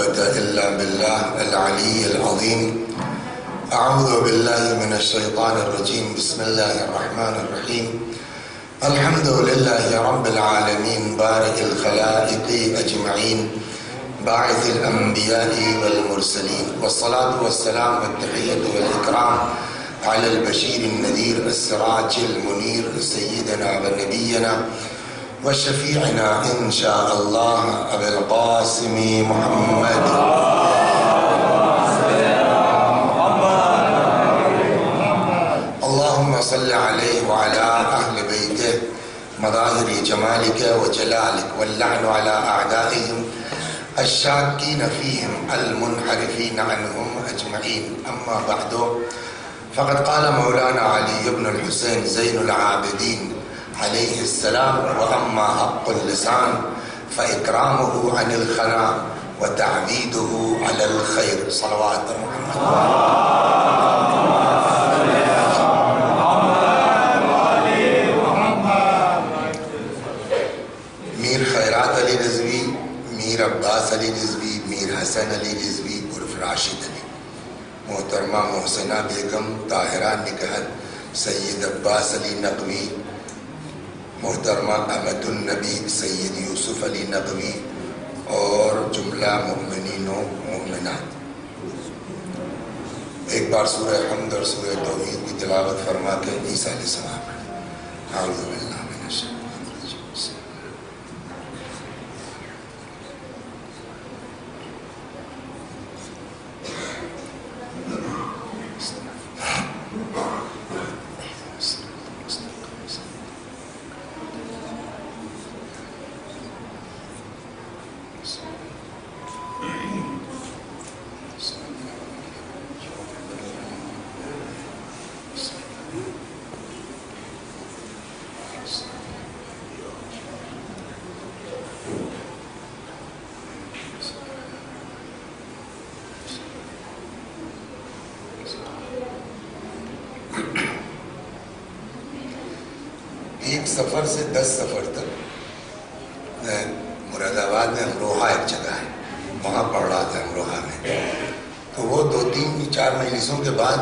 قوة إلا بالله العلي العظيم. أعوذ بالله من الشيطان الرجيم. بسم الله الرحمن الرحيم. الحمد لله رب العالمين بارئ الخلائق أجمعين باعث الأنبياء والمرسلين، والصلاة والسلام والتحية والإكرام على البشير النذير السراج المنير سيدنا ونبينا وشفيعنا إن شاء الله أبي القاسم محمد. اللهم صل عليه وعلى أهل بيته مظاهر جمالك وجلالك، واللعن على أعدائهم الشاكين فيهم المنحرفين عنهم أجمعين. أما بعد، فقد قال مولانا علي بن الحسين زين العابدين عليه السلام: وأما حق اللسان فإكرامه عن الخنا وتعبيده على الخير. صلوات محمد. میر خیرات علی رضوی، میر عباس علی رضوی، میر حسن علی رضوی عرف راشد علی، محترمہ محسنہ بیگم طاہرہ نکہت سید عباس علی نقوی، محترمہ احمد النبی سید یوسف علی نقوی اور جملہ مؤمنین و مؤمنات، ایک بار سورہ حمد اور سورہ توحید کی تلاوت فرما کے ایصال ثواب پڑھیں. اعوذ باللہ من الشیطان الرجیم. ایک سفر سے 10 سفر تک میں مراد آباد میں امروہہ ایک جگہ ہے، وہاں پڑھ رہا تھا امروہہ میں. تو وہ 2-3-4 مجلسوں کے بعد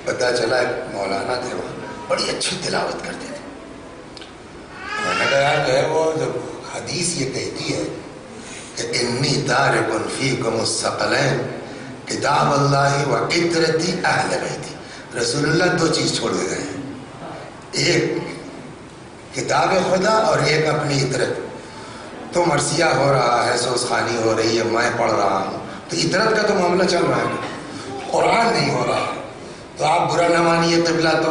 پتہ چلا ایک مولانا تھے وہاں، بڑی اچھی تلاوت کرتے تھے. میں نے کہا یار جو ہے وہ جب حدیث یہ کہتی ہے کہ انی تارک فیکم الثقلین کتاب اللہ و عطرتی اہل بیتی، رسول اللہ 2 چیز چھوڑ دے گئے ہیں، ایک کتاب خدا اور ایک اپنی عطرت. تو مرثیہ ہو رہا ہے، سوز خوانی ہو رہی ہے، میں پڑھ رہا ہوں، تو عطرت کا تو معاملہ چل رہا ہے، قرآن نہیں ہو رہا ہے. تو آپ برا نہ مانیے قبلہ. تو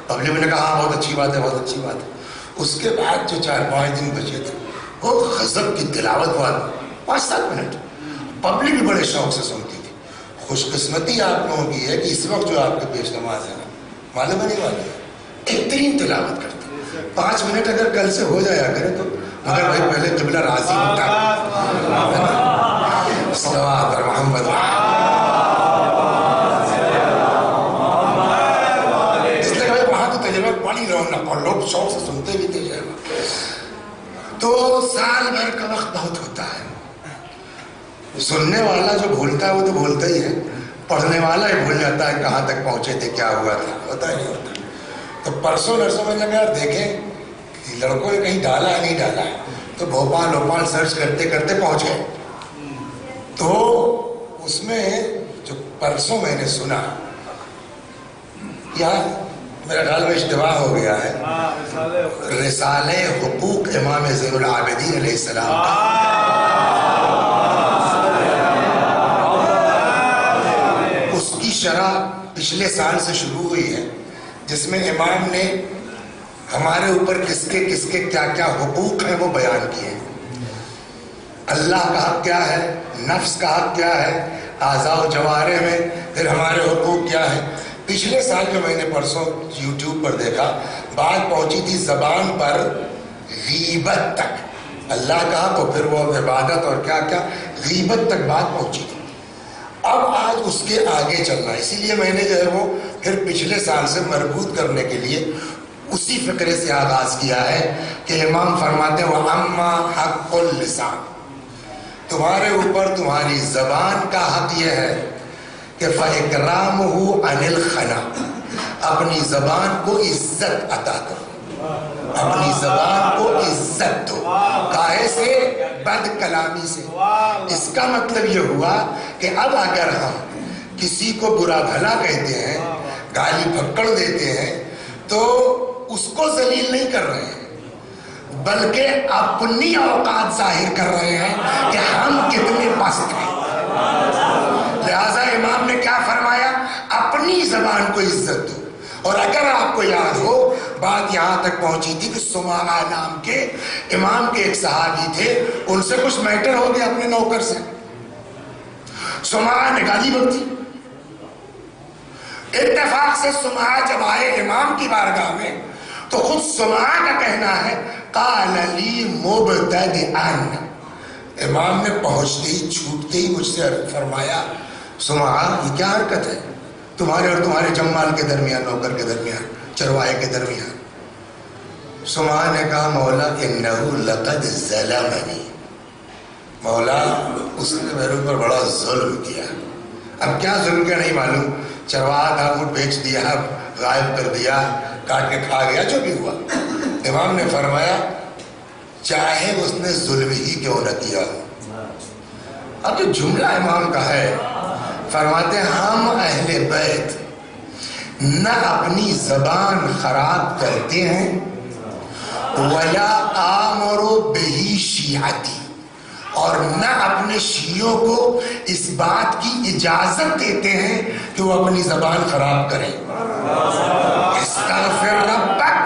پبلک نے کہا ہاں بہت اچھی بات ہے، بہت اچھی بات ہے. اس کے بعد جو 4-5 دن بچے تھے وہ غضب کی تلاوت ہوا 5-7 منٹ، پبلک بھی بڑے شوق سے سنتی تھی. خوش قسمتی آپ لوگوں کی ہے کہ اس وقت جو آپ کے پیش نماز ہے نا، معلوم نہیں معلوم بہترین تلاوت کرتے. 5 منٹ اگر کل سے ہو جایا کرے تو، مگر بھائی پہلے قبلہ راضی ہوتا ہے. صلوات اور محمد. اس لیے بھائی وہاں تو تجربہ پڑھ ہی رہو نا، اور لوگ شوق سے سنتے بھی تھے. تو سال بھر کا وقت بہت ہوتا ہے. سننے والا جو بھولتا ہے وہ تو بھولتا ہی ہے، پڑھنے والا ہی بھول جاتا ہے کہاں تک پہنچے تھے، کیا ہوا تھا، ہوتا ہی نہیں ہوتا. تو پرسوں نرسوں میں لگا یار دیکھیں لڑکوں نے کہیں ڈالا ہے نہیں ڈالا ہے. تو بھوپال سرچ کرتے کرتے پہنچ گئے. تو اس میں جو پرسوں میں نے سنا، یا میرا خیال میں اشتباہ ہو گیا ہے، رسالہ حقوق امام زین العابدین علیہ السلام کا. اس کی شرح پچھلے سال سے شروع ہوئی ہے، جس میں امام نے ہمارے اوپر کس کے کیا کیا حقوق ہیں وہ بیان کیے. اللہ کا حق کیا ہے، نفس کا حق کیا ہے، اعضاء و جوارح میں پھر ہمارے حقوق کیا ہے. پچھلے سال جو میں نے پرسوں یوٹیوب پر دیکھا، بات پہنچی تھی زبان پر غیبت تک، اللہ کا حق، اور پھر وہ عبادت اور کیا کیا، غیبت تک بات پہنچی تھی. اب آج اس کے آگے چلنا، اسی لیے میں نے جو ہے وہ پھر پچھلے سال سے مربوط کرنے کے لیے اسی فقرے سے آغاز کیا ہے کہ امام فرماتے ہیں وَأَمَّا حَقُّ اللِّسَانِ، تمہارے اوپر تمہاری زبان کا حق یہ ہے کہ فَإِكْرَامُهُ عَنِ الْخَنَا، اپنی زبان کو عزت عطا کرو، اپنی زبان کو عزت دو۔ کاہے سے؟ بد کلامی سے۔ اس کا مطلب یہ ہوا کہ اب اگر ہم کسی کو برا بھلا کہتے ہیں، گالی پھکڑ دیتے ہیں، تو اس کو ذلیل نہیں کر رہے ہیں، بلکہ اپنی اوقات ظاہر کر رہے ہیں کہ ہم کتنے پست ہیں۔ لہذا امام نے کیا فرمایا؟ اپنی زبان کو عزت دو۔ اور اگر آپ کو یاد ہو، بات یہاں تک پہنچی تھی کہ سمعہ نام کے امام کے ایک صحابی تھے، ان سے کچھ میٹر ہو گیا اپنے نوکر سے، سمعہ نے گالی بکتی۔ اتفاق سے سمعہ جب آئے امام کی بارگاہ میں تو خود سمعہ کا کہنا ہے قال لی مبتدئن، امام نے پہنچتے ہی چھوٹتے ہی مجھ سے فرمایا سمعہ یہ کیا حرکت ہے تمہارے اور تمہارے جمال کے درمیان، نوکر کے درمیان، چرواہے کے درمیان؟ سمعہ نے کہا مولا انہو لقد ظلمنی، مولا اس نے میرے اوپر بڑا ظلم کیا۔ اب کیا ظلم کیا نہیں معلوم، چرواہا تھا اونٹ بیچ دیا، غائب کر دیا، کاٹ کے کھا گیا، جو بھی ہوا۔ امام نے فرمایا چاہے اس نے ظلم ہی کیوں نہ کیا۔ اب جو جملہ امام کا ہے، فرماتے ہیں ہم اہل بیت نہ اپنی زبان خراب کرتے ہیں ولا آمر بہ شیعتی، اور نہ اپنے شیعوں کو اس بات کی اجازت دیتے ہیں کہ وہ اپنی زبان خراب کریں۔ استغفر ربک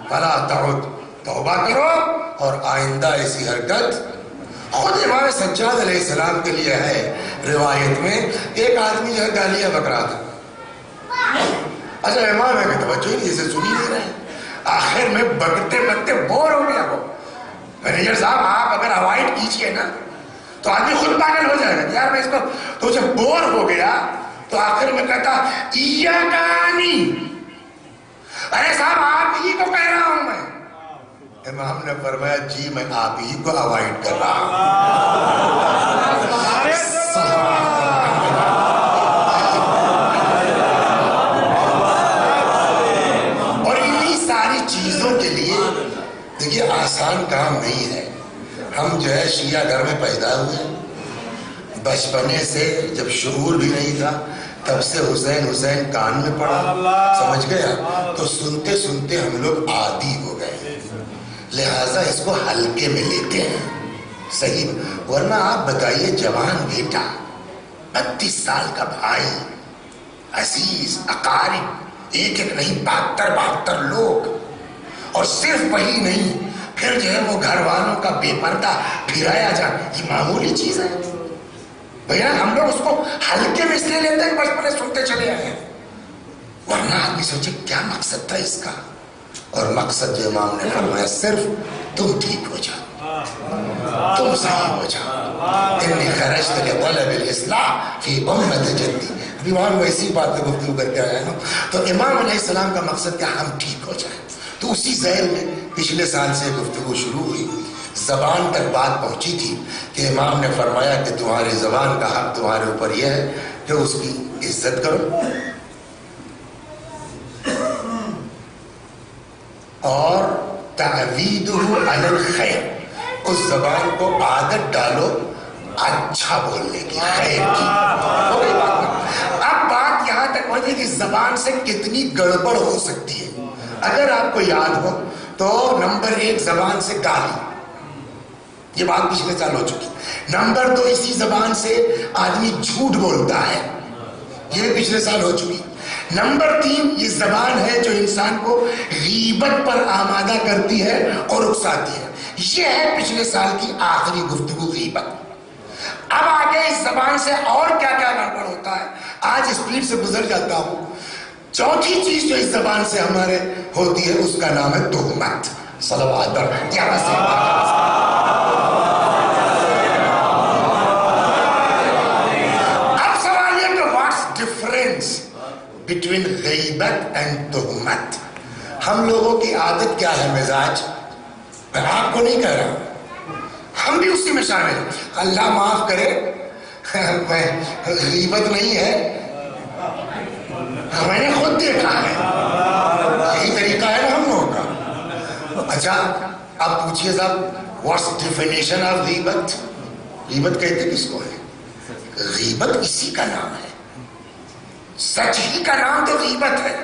فلا تعد، توبہ کرو اور آئندہ ایسی حرکت۔ خود امام سجاد علیہ السلام کے لیے ہے روایت میں، ایک آدمی جو ہے گالیاں بک رہا تھا، اچھا امام ہے کہ توجہ نہیں، جیسے سنی نہیں رہے، آخر میں بکتے بکتے بور ہو گیا وہ۔ مینیجر صاحب آپ اگر اوائڈ کیجئے نا تو آدمی خود پاگل ہو جائے گا، یار میں اس کو، تو جب بور ہو گیا تو آخر میں کہتا ایاکانی، ارے صاحب آپ ہی کو کہہ رہا ہوں میں۔ امام نے فرمایا جی میں آپ ہی کو اوائڈ کر رہا ہوں۔ اور انہی ساری چیزوں کے لیے دیکھیے آسان کام نہیں ہے۔ ہم جو ہے شیعہ گھر میں پیدا ہوئے، بچپنے سے جب شعور بھی نہیں تھا تب سے حسین حسین کان میں پڑا، سمجھ گیا، تو سنتے سنتے ہم لوگ عادی ہو گئے، لہٰذا اس کو ہلکے میں لیتے ہیں، صحیح۔ ورنہ آپ بتائیے جوان بیٹا، 32 سال کا بھائی، عزیز اقارب، ایک ایک نہیں 72 لوگ، اور صرف وہی نہیں، پھر جو ہے وہ گھر والوں کا بے پردہ پھرایا جائے، یہ معمولی چیز ہے بھیا؟ ہم لوگ اس کو ہلکے میں اس لیے لیتے ہیں بچپنے سنتے چلے آئے ہیں، ورنہ آدمی سوچے کیا مقصد تھا اس کا؟ اور مقصد جو امام نے فرمایا صرف تم ٹھیک ہو جاؤ، تم صحیح ہو جاؤ، انی خرجت لطلب الاصلاح فی امت جدی۔ ابھی امام ویسی بات پہ گفتگو کر کے آیا نا، تو امام علیہ السلام کا مقصد کیا؟ ہم ٹھیک ہو جائیں۔ تو اسی ذیل میں پچھلے سال سے گفتگو شروع ہوئی، زبان تک بات پہنچی تھی کہ امام نے فرمایا کہ تمہاری زبان کا حق تمہارے اوپر یہ ہے کہ اس کی عزت کرو اور تعویدہ علی الخیر، اس زبان کو عادت ڈالو اچھا بولنے کی، خیر کی۔ ہو گئی بات؟ اب بات یہاں تک پہنچی کہ زبان سے کتنی گڑبڑ ہو سکتی ہے۔ اگر آپ کو یاد ہو تو نمبر 1 زبان سے گالی، یہ بات پچھلے سال ہو چکی۔ نمبر 2 اسی زبان سے آدمی جھوٹ بولتا ہے، یہ پچھلے سال ہو چکی۔ نمبر 3 یہ زبان ہے جو انسان کو غیبت پر آمادہ کرتی ہے اور اکساتی ہے، یہ ہے پچھلے سال کی آخری گفتگو، غیبت۔ اب آگے اس زبان سے اور کیا کیا گڑبڑ ہوتا ہے، آج اسپیڈ سے گزر جاتا ہوں۔ چوتھی چیز جو اس زبان سے ہمارے ہوتی ہے اس کا نام ہے تہمت۔ صلوات پر زیادہ سے اب سوال یہ کہ واٹس ڈفرنس بٹوین غیبت اینڈ تہمت؟ ہم لوگوں کی عادت کیا ہے، مزاج؟ میں آپ کو نہیں کہہ رہا، ہم بھی اسی میں شامل ہیں. اللہ معاف کرے میں غیبت نہیں ہے، میں نے خود دیکھا ہے، یہی طریقہ ہے نا ہم لوگوں کا. اچھا اب پوچھئے صاحب واٹس ڈیفینیشن آف غیبت؟ غیبت کہتے کس کو ہے؟ غیبت اسی کا نام ہے، سچ ہی کا نام تو غیبت ہے.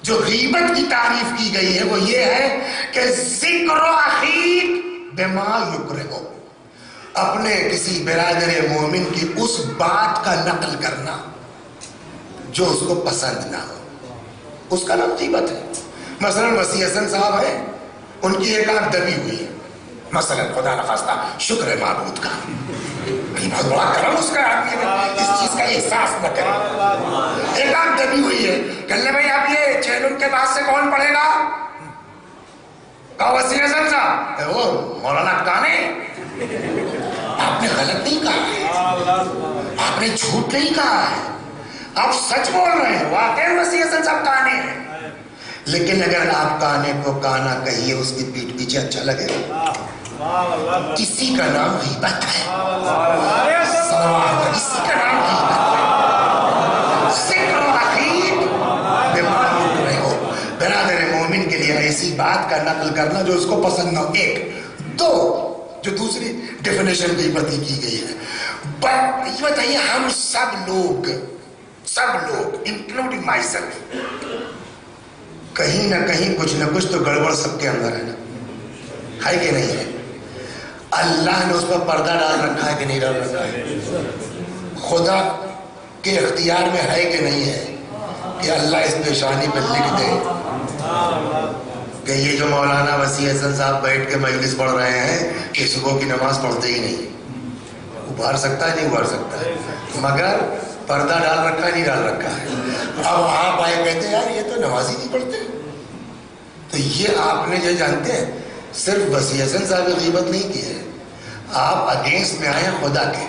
جو غیبت کی تعریف کی گئی ہے وہ یہ ہے کہ ذکر اخیک بما یکرہو، اپنے کسی برادر مومن کی اس بات کا نقل کرنا جو اس کو پسند نہ ہو، اس کا نام غیبت ہے. مثلا وسیع حسن صاحب ہیں، ان کی ایک آنکھ دبی ہوئی ہے، مثلا خدا نخواستہ، شکر ہے معبود کا، بہت بڑا کرم اس کا آدمی ہے اس چیز کا احساس نہ کرے. ایک آنکھ دبی ہوئی ہے، کہنے بھائی آپ یہ چیلن کے بعد سے کون پڑھے گا؟ کہا وسیع حسن صاحب. وہ مولانا کانے، آپ نے غلط نہیں کہا ہے، آپ نے جھوٹ نہیں کہا ہے، آپ سچ بول رہے ہیں، واقعی وسیع حسن صاحب کانے ہیں. لیکن اگر آپ کانے کو کانا کہیے اس کی پیٹھ پیچھے اچھا لگے، اسی کا نام غیبت ہے. اسی کا نام غیبت ہے. ذکر اخیک بما یکرہو، برادر مومن کے لیے ایسی بات کا نقل کرنا جو اس کو پسند نہ ہو. ایک دو جو دوسری ڈیفینیشن غیبت کی گئی ہے، یہ بتائیے ہم سب لوگ انکلوڈنگ مائی سیلف، کہیں نہ کہیں کچھ نہ کچھ تو گڑبڑ سب کے اندر ہے نا، ہے کہ نہیں ہے؟ اللہ نے اس پر پردہ ڈال رکھا ہے کہ نہیں ڈال رکھا ہے؟ خدا کے اختیار میں ہے کہ نہیں ہے کہ اللہ اس پیشانی پہ لکھ دے کہ یہ جو مولانا وسیع حسن صاحب بیٹھ کے مجلس پڑھ رہے ہیں کہ صبح کی نماز پڑھتے ہی نہیں؟ ابھار سکتا ہے نہیں ابھار سکتا ہے، مگر پردہ ڈال رکھا ہے نہیں ڈال رکھا ہے. اب آپ آئے کہتے ہیں یار یہ تو نماز ہی نہیں پڑھتے. تو یہ آپ نے جو جانتے ہیں صرف وسیع حسن صاحب کی غیبت نہیں کی ہے، آپ اگینسٹ میں آئے ہیں خدا کے.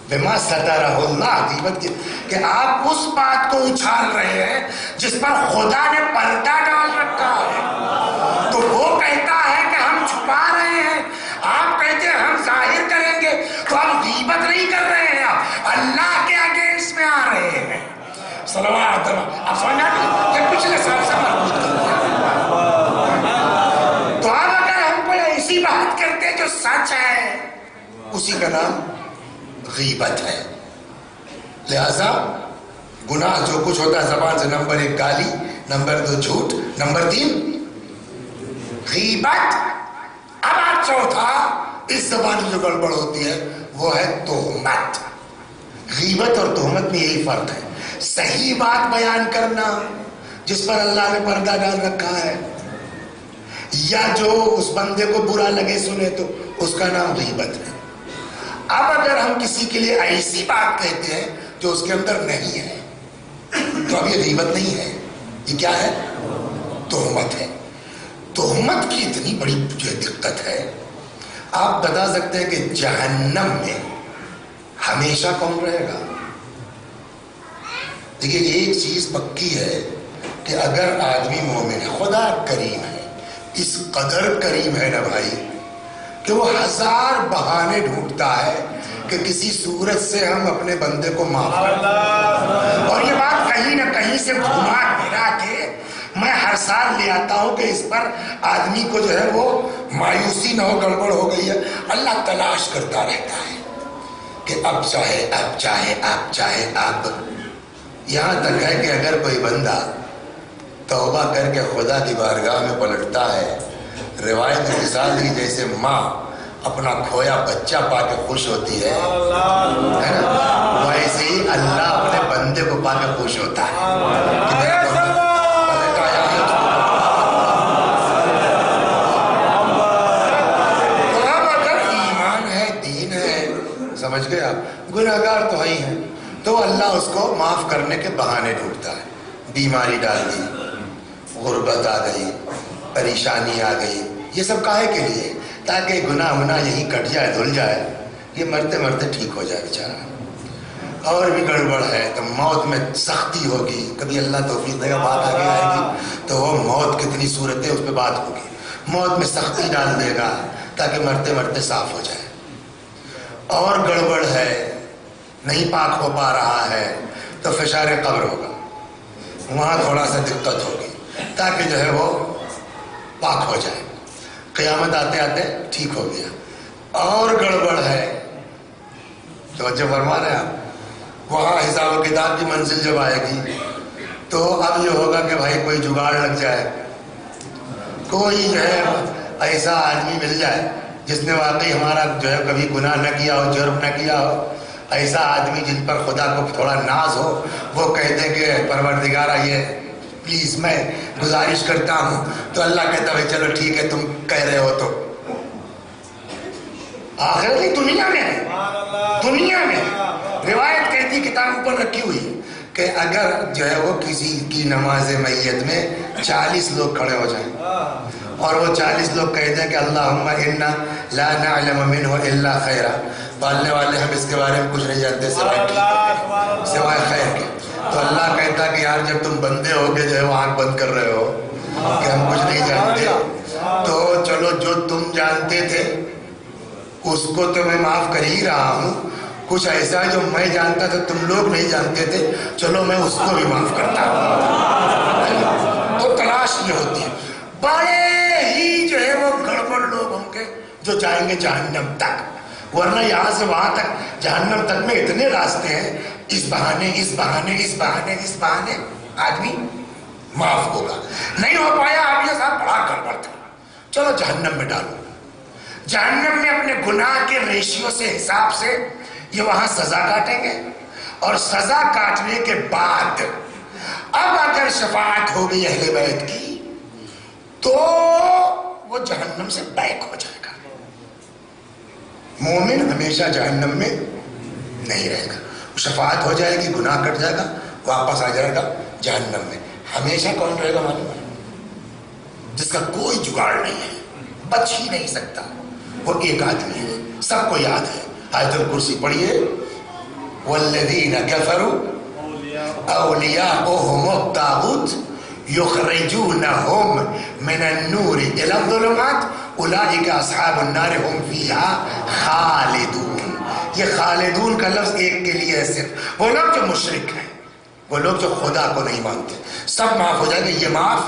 بما سترہ اللہ، غیبت کی کہ آپ اس بات کو اچھال رہے ہیں جس پر خدا نے پردہ ڈال رکھا ہے. تو وہ کہتا ہے کہ ہم چھپا رہے ہیں، آپ کہتے ہیں ہم ظاہر کریں گے. تو آپ غیبت نہیں کر رہے ہیں، آپ اللہ کے اگینسٹ میں آ رہے ہیں. صلوات اللہ. آپ سمجھا کہ پچھلے سال سے مربوط کرتے ہیں. تو اب اگر ہم کوئی ایسی بات کرتے جو سچ ہے، اسی کا نام غیبت ہے. لہذا گناہ جو کچھ ہوتا ہے زبان سے، نمبر 1 گالی، نمبر 2 جھوٹ، نمبر 3 غیبت. اب آپ چوتھا اس زبان میں جو گڑبڑ ہوتی ہے وہ ہے تہمت. غیبت اور تہمت میں یہی فرق ہے. صحیح بات بیان کرنا جس پر اللہ نے پردہ ڈال رکھا ہے، یا جو اس بندے کو برا لگے سنے تو اس کا نام غیبت ہے. اب اگر ہم کسی کے لیے ایسی بات کہتے ہیں جو اس کے اندر نہیں ہے تو اب یہ غیبت نہیں ہے، یہ کیا ہے؟ تہمت ہے. تہمت کی اتنی بڑی جو دقت ہے، آپ بتا سکتے ہیں کہ جہنم میں ہمیشہ کون رہے گا؟ دیکھیے ایک چیز پکی ہے کہ اگر آدمی مومن ہے، خدا کریم ہے، اس قدر کریم ہے نا بھائی کہ وہ 1000 بہانے ڈھونڈتا ہے کہ کسی صورت سے ہم اپنے بندے کو معاف کر دیں. اور یہ بات کہیں نہ کہیں سے گھما پھرا کے میں ہر سال لے آتا ہوں کہ اس پر آدمی کو جو ہے وہ مایوسی نہ ہو، گڑبڑ ہو گئی ہے. اللہ تلاش کرتا رہتا ہے کہ اب چاہے اب یہاں تک ہے کہ اگر کوئی بندہ توبہ کر کے خدا کی بارگاہ میں پلٹتا ہے، روایت مثال دی جیسے ماں اپنا کھویا بچہ پا کے خوش ہوتی ہے نا، ویسے ہی اللہ اپنے بندے کو پا کے خوش ہوتا ہے کہ میرا بندہ پلٹ آیا ہے. تو اب اگر ایمان ہے، دین ہے، سمجھ گئے آپ، گناہگار تو ہی ہیں، تو اللہ اس کو معاف کرنے کے بہانے ڈھونڈتا ہے. بیماری ڈال دی، غربت آ گئی، پریشانی آ گئی، یہ سب کاہے کے لیے؟ تاکہ گناہ یہی کٹ جائے، دھل جائے، یہ مرتے مرتے ٹھیک ہو جائے بیچارہ. اور بھی گڑبڑ ہے تو موت میں سختی ہوگی، کبھی اللہ توفیق دے گا بات آگے آئے گی تو وہ موت کتنی صورتیں اس پہ بات ہوگی. موت میں سختی ڈال دے گا تاکہ مرتے مرتے صاف ہو جائے. اور گڑبڑ ہے, نہیں پاک ہو پا رہا ہے, تو فشار قبر ہوگا, وہاں تھوڑا سا دقت ہوگی تاکہ جو ہے وہ پاک ہو جائے. قیامت آتے آتے ٹھیک ہو گیا. اور گڑبڑ ہے, توجہ فرما رہے ہیں آپ, وہاں حساب و کتاب کی منزل جب آئے گی تو اب یہ ہوگا کہ بھائی کوئی جگاڑ لگ جائے, کوئی جو ہے ایسا آدمی مل جائے جس نے واقعی ہمارا جو ہے کبھی گناہ نہ کیا ہو, جرم نہ کیا ہو, ایسا آدمی جن پر خدا کو تھوڑا ناز ہو, وہ کہتے کہ پروردگارہ یہ پلیز میں گزارش کرتا ہوں, تو اللہ کہتا ہے چلو ٹھیک ہے تم کہہ رہے ہو. تو آخرت کی دنیا میں ہے, دنیا میں روایت کہتی, کتاب اوپر رکھی ہوئی ہے کہ اگر جو ہے وہ کسی کی نماز میت میں 40 لوگ کھڑے ہو جائیں اور وہ 40 لوگ کہہ دیں کہ اللہم انا لا نعلم منہ الا خیرا, پالنے والے ہم اس کے بارے میں کچھ نہیں جانتے سوائے خیر کے, تو اللہ کہتا کہ یار جب تم بندے ہو کے جو ہے وہ آنکھ بند کر رہے ہو کہ ہم کچھ نہیں جانتے, تو چلو جو تم جانتے تھے اس کو تو میں معاف کر ہی رہا ہوں, کچھ ایسا جو میں جانتا تھا تم لوگ نہیں جانتے تھے, چلو میں اس کو بھی معاف کرتا ہوں. تو تلاش یہ ہوتی ہے, بڑے ہی جو ہے وہ گڑبڑ لوگ ہوں گے جو جائیں گے جہنم تک, ورنہ یہاں سے وہاں تک جہنم تک میں اتنے راستے ہیں, اس بہانے اس بہانے اس بہانے اس بہانے آدمی معاف ہوگا. نہیں ہو پایا آپ یہ صاحب بڑا گڑبڑ تھا, چلو جہنم میں ڈالو. جہنم میں اپنے گناہ کے ریشیو سے حساب سے یہ وہاں سزا کاٹیں گے, اور سزا کاٹنے کے بعد اب اگر شفاعت ہو گئی اہل بیت کی تو وہ جہنم سے بیک ہو جائے گا. مومن ہمیشہ جہنم میں نہیں رہے گا, شفاعت ہو جائے گی, گناہ کٹ جائے گا, واپس آ جائے گا جہنم میں. ہمیشہ کون رہے گا معلوم ہے؟ جس کا کوئی جگاڑ نہیں ہے, بچ ہی نہیں سکتا, وہ ایک آدمی ہے, سب کو یاد ہے. آیت الکرسی پڑھیے, والذین کفروا اولیاؤہم الطاغوت یخرجونہم من النور الی الظلمات اولئک اصحاب النار ہم فیہا خالدون. یہ خالدون کا لفظ ایک کے لیے ہے صرف, وہ لوگ جو مشرک ہیں, وہ لوگ جو خدا کو نہیں مانتے, سب معاف ہو جائے گا. یہ معاف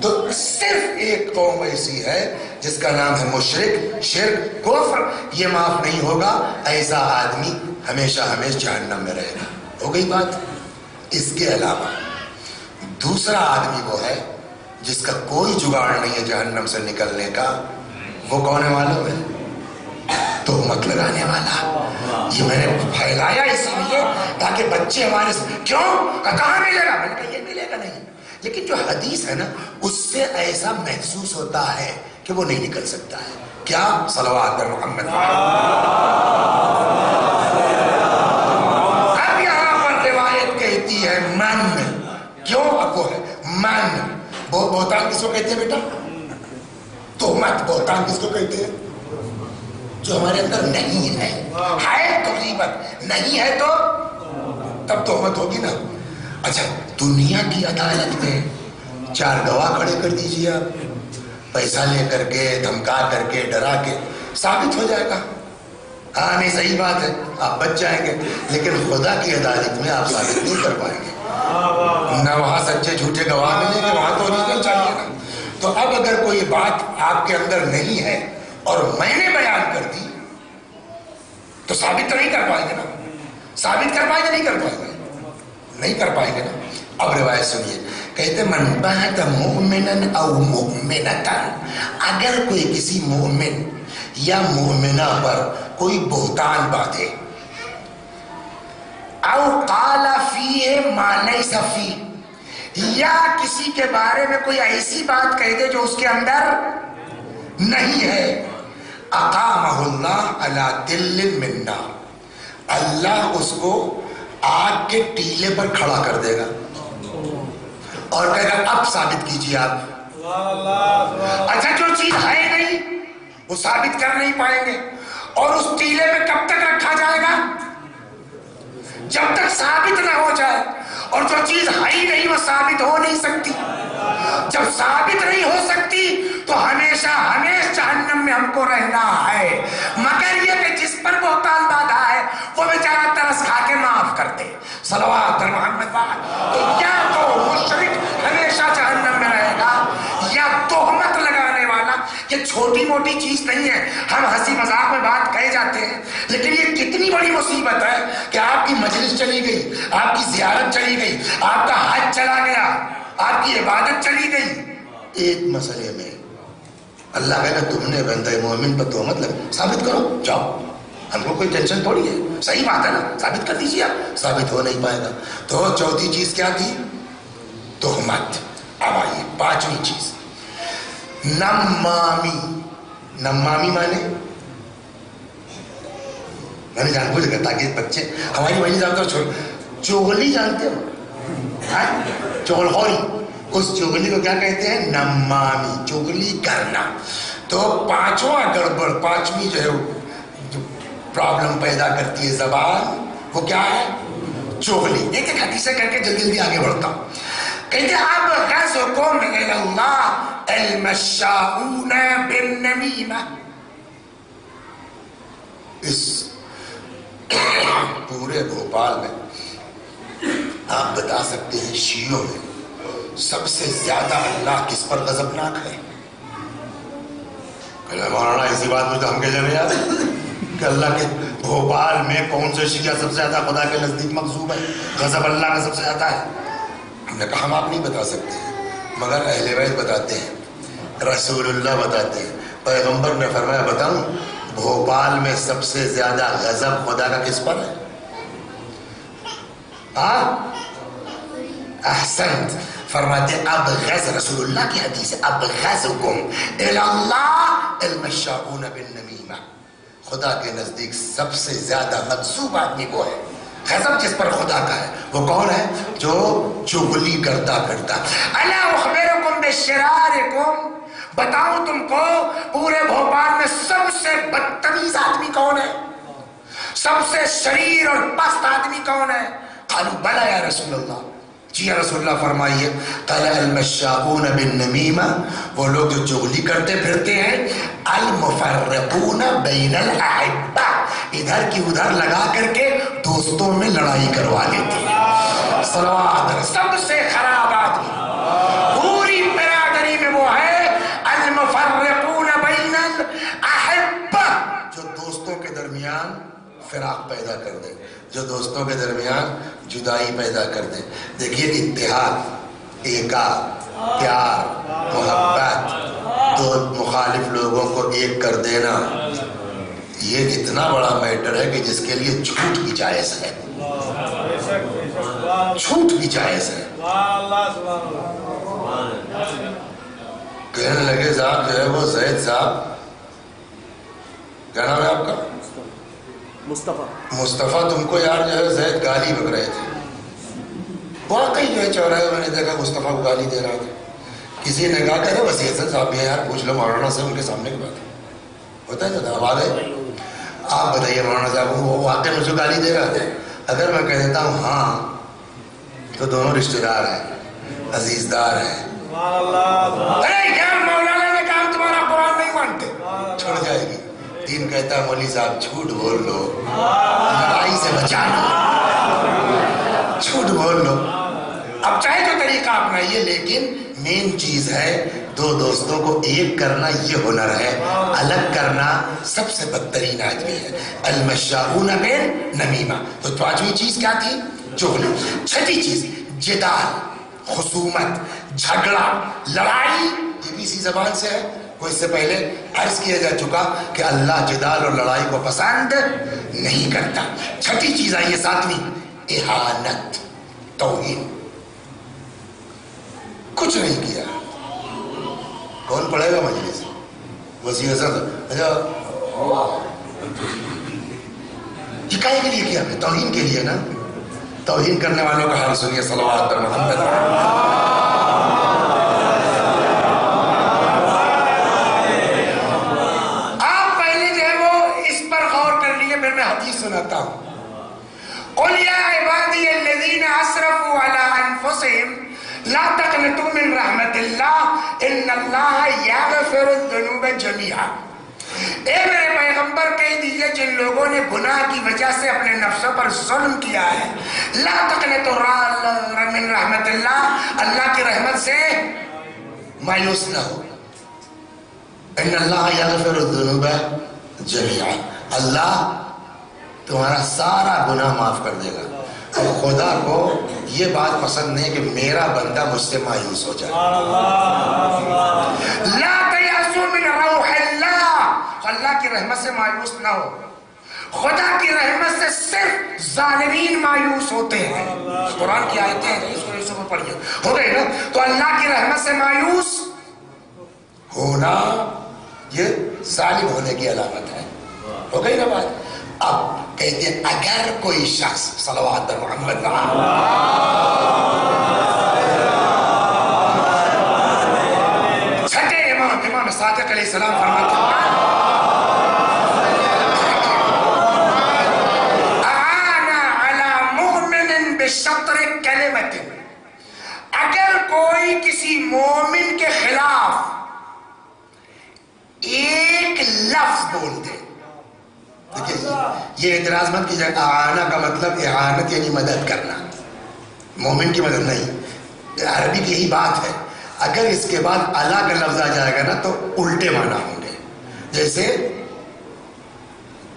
تو صرف ایک قوم ایسی ہے جس کا نام ہے مشرک, شرک, کفر, یہ معاف نہیں ہوگا. ایسا آدمی ہمیشہ ہمیشہ جہنم میں رہے گا. ہو گئی بات. اس کے علاوہ دوسرا آدمی وہ ہے جس کا کوئی جگاڑ نہیں ہے جہنم سے نکلنے کا. وہ کون ہے معلوم ہے؟ تہمت لگانے والا. یہ میں نے پھیلایا اسی لیے تاکہ بچے ہمارے کیوں کہاں ملے گا, میں نے کہا یہ ملے گا نہیں, لیکن جو حدیث ہے نا اس سے ایسا محسوس ہوتا ہے کہ وہ نہیں نکل سکتا ہے. کیا؟ صلوات پر محمد. اب یہاں پر روایت کہتی ہے من, کیوں؟ اب وہ ہے من. بہتان کس کو کہتے ہیں بیٹا؟ تہمت. بہتان کس کو کہتے ہیں؟ جو ہمارے اندر نہیں ہے, تقریباً نہیں ہے تو تب تہمت ہوگی نا. اچھا, دنیا کی عدالت میں 4 گواہ کھڑے کر دیجیے آپ, پیسہ لے کر کے, دھمکا کر کے, ڈرا کے, ثابت ہو جائے گا. ہاں نہیں صحیح بات ہے, آپ بچ جائیں گے. لیکن خدا کی عدالت میں آپ ثابت نہیں کر پائیں گے, نہ وہاں سچے جھوٹے گواہ ملیں گے, وہاں تو اوریجنل چاہیے نا. تو اب اگر کوئی بات آپ کے اندر نہیں ہے اور میں نے بیان کر دی تو ثابت تو نہیں کر پائیں گے نا. ثابت کر پائیں گے نہیں کر پائیں گے, نہیں کر پائیں گے نا. اب روایت سنیے, کہتے من بات مؤمنا او مؤمنتا, اگر کوئی کسی مومن یا مومنہ پر کوئی بہتان باندھے, او قال فیہ ما لیس فیہ, یا کسی کے بارے میں کوئی ایسی بات کہہ دے جو اس کے اندر نہیں ہے, اقامہ اللہ علی دل من نار, اللہ اس کو آگ کے ٹیلے پر کھڑا کر دے گا اور کہے گا اب ثابت کیجیے آپ. اچھا, جو چیز ہے نہیں وہ ثابت کر نہیں پائیں گے, اور اس ٹیلے میں کب تک رکھا جائے گا؟ جب تک ثابت نہ ہو جائے. اور جو چیز ہے ہی نہیں وہ ثابت ہو نہیں سکتی. جب ثابت نہیں ہو سکتی تو ہمیشہ ہمیشہ جہنم میں ہم کو رہنا ہے، مگر یہ کہ جس پر بہتان باندھا ہے وہ بیچارہ ترس کھا کے معاف کر دے، صلوات محمد تو یا تو مشرک ہمیشہ جہنم میں رہے گا یا تہمت لگانے والا۔ یہ چھوٹی موٹی چیز نہیں ہے، ہم ہنسی مذاق میں بات کہے جاتے ہیں، لیکن یہ کتنی بڑی مصیبت ہے کہ آپ کی مجلس چلی گئی، آپ کی زیارت چلی گئی، آپ کا حج چلا گیا، آپ کی عبادت چلی گئی، ایک مسئلے میں اللہ کہے گا تم نے بندہ مومن پر تہمت لگا، ثابت کرو، جاؤ، ہم کو کوئی ٹینشن تھوڑی ہے، صحیح بات ہے نا، ثابت کر دیجیے آپ، ثابت ہو نہیں پائے گا۔ تو چوتھی چیز کیا تھی؟ تہمت۔ اب آئیے پانچویں چیز، نمامی۔ نمامی مانے میں نے جان بوجھ کر تاکہ بچے ہماری وہی جانتے ہو، چغلی جانتے ہو، چغل خوری، اس چغلی کو کیا کہتے ہیں؟ نمامی، چغلی کرنا۔ تو پانچواں گڑبڑ، پانچویں جو ہے جو پرابلم پیدا کرتی ہے زبان، وہ کیا ہے؟ چغلی۔ ایک ایک حدیثیں کر کے جلدی جلدی آگے بڑھتا ہوں۔ کہتے ابغضکم الی اللہ المشاؤون بالنمیمہ۔ اس پورے بھوپال میں آپ بتا سکتے ہیں شیعوں میں سب سے زیادہ اللہ کس پر غضبناک ہے؟ مولانا اسی بات میں تو ہم کہہ رہے ہیں کہ اللہ کے بھوپال میں کون سے شیعہ سب سے زیادہ خدا کے نزدیک مغضوب ہے، غضب اللہ کا سب سے زیادہ ہے؟ ہم نے کہا ہم آپ نہیں بتا سکتے مگر اہل بیت بتاتے ہیں، رسول اللہ بتاتے ہیں، پیغمبر نے فرمایا بتاؤں بھوپال میں سب سے زیادہ غضب خدا کا کس پر ہے؟ احسنت، فرماتے ابغض، رسول اللہ کی حدیث ہے، ابغضکم الی اللہ المشاؤون بالنمیمہ۔ خدا کے نزدیک سب سے زیادہ مغضوب آدمی وہ ہے، غضب جس پر خدا کا ہے، وہ کون ہے؟ جو چغلی کرتا کرتا۔ الا اخبرکم بشرارکم، بتاؤں تم کو پورے بھوپال میں سب سے بدتمیز آدمی کون ہے، سب سے شریر اور پست آدمی کون ہے؟ قالوا بلا یا رسول اللہ، جی یا رسول اللہ فرمائیے۔ قال المشاؤون بالنمیمہ، وہ لوگ جو چغلی کرتے پھرتے ہیں، المفرقون بین الاحبہ، ادھر کی ادھر لگا کر کے دوستوں میں لڑائی کروا لیتے ہیں۔ صلوات، سب سے خراب آدمی پوری برادری میں وہ ہے المفرقون بین الاحبہ، جو دوستوں کے درمیان فراق پیدا کر دے، جو دوستوں کے درمیان جدائی پیدا کر دے۔ دیکھیے اتحاد، ایکا، پیار، محبت، دو مخالف لوگوں کو ایک کر دینا، یہ اتنا بڑا میٹر ہے کہ جس کے لیے جھوٹ بھی جائز ہے، جھوٹ بھی جائز ہے۔ کہنے لگے صاحب جو ہے وہ زید صاحب، کیا نام ہے آپ کا؟ مصطفیٰ، تم کو یار جو ہے زید گالی بک رہے تھے۔ واقعی جو ہے چوراہے میں نے دیکھا مصطفیٰ کو گالی دے رہا تھا، کسی نے کہا کہ وسیع حسن صاحب بھی ہیں یار، پوچھ لو مولانا سے، ان کے سامنے کی بات ہوتا ہے نا، اب آ گئے، آپ بتائیے مولانا صاحب وہ واقعی مجھے گالی دے رہا تھا؟ اگر میں کہہ دیتا ہوں ہاں تو دونوں رشتے دار ہیں، عزیز دار ہیں۔ ارے کیا مولانا نے کہا تمہارا قرآن نہیں مانتے، چھوڑ جائے گی۔ دین کہتا ہے مولوی صاحب جھوٹ بول لو، لڑائی سے بچا لو، جھوٹ بول لو، اب چاہے جو طریقہ اپنائیے، لیکن مین چیز ہے دو دوستوں کو ایک کرنا، یہ ہنر ہے، الگ کرنا سب سے بدترین آدمی ہے۔ المشاؤون بالنمیمہ۔ تو پانچویں چیز کیا تھی؟ چغلی۔ چھٹی چیز جدال، خصومت، جھگڑا، لڑائی، یہ بھی اسی زبان سے ہے۔ وہ اس سے پہلے عرض کیا جا چکا کہ اللہ جدال اور لڑائی کو پسند نہیں کرتا۔ چھٹی چیز آئیے ساتویں، اہانت، توہین، کچھ نہیں کیا، کون پڑھے گا مجلس؟ وسیع حسن، یہ کائے کے لیے کیا؟ ہمیں توہین کے لیے نا۔ توہین کرنے والوں کا حال سنیے، صلوات پر محمد۔ آپ پہلے جو ہے وہ اس پر غور کر لیے، پھر میں حدیث سناتا ہوں۔ قل یا عبادی الذین اسرفوا علی انفسہم لا تقنطوا من رحمت اللہ ان اللہ یغفر الذنوب جمیعا. اے میرے پیغمبر کہہ دیجئے جن لوگوں نے گناہ کی وجہ سے اپنے نفسوں پر ظلم کیا ہے، لا تقنطوا من رحمت اللہ، اللہ کی رحمت سے مایوس نہ ہو. ان اللہ یغفر الذنوب جمیعا، اللہ تمہارا سارا گناہ معاف کر دے گا. اور خدا کو یہ بات پسند نہیں کہ میرا بندہ مجھ سے مایوس ہو جائے. لا تیأسوا من روح اللہ، اللہ کی رحمت سے مایوس نہ ہو. خدا کی رحمت سے صرف ظالمین مایوس ہوتے ہیں. قرآن کی آیتیں ہیں، اس کو یوسف میں پڑھیے. ہو گئی نا؟ تو اللہ کی رحمت سے مایوس ہونا یہ ظالم ہونے کی علامت ہے. ہو گئی نا بات؟ اب کہتے ہیں اگر کوئی شخص صلوات محمد چھٹے امام صادق علیہ السلام فرماتے ہیں اعانا علی مؤمن بشطر کلمت، اگر کوئی کسی مومن کے خلاف ایک لفظ بول دے. دیکھیں یہ اعتراض مت کیجیے، اعانہ کا مطلب اعانت یعنی مدد کرنا، مومن کی مدد نہیں. عربی کی یہی بات ہے. اگر اس کے بعد اللہ کا لفظ آ جائے گا نا تو الٹے معنی ہوں گے. جیسے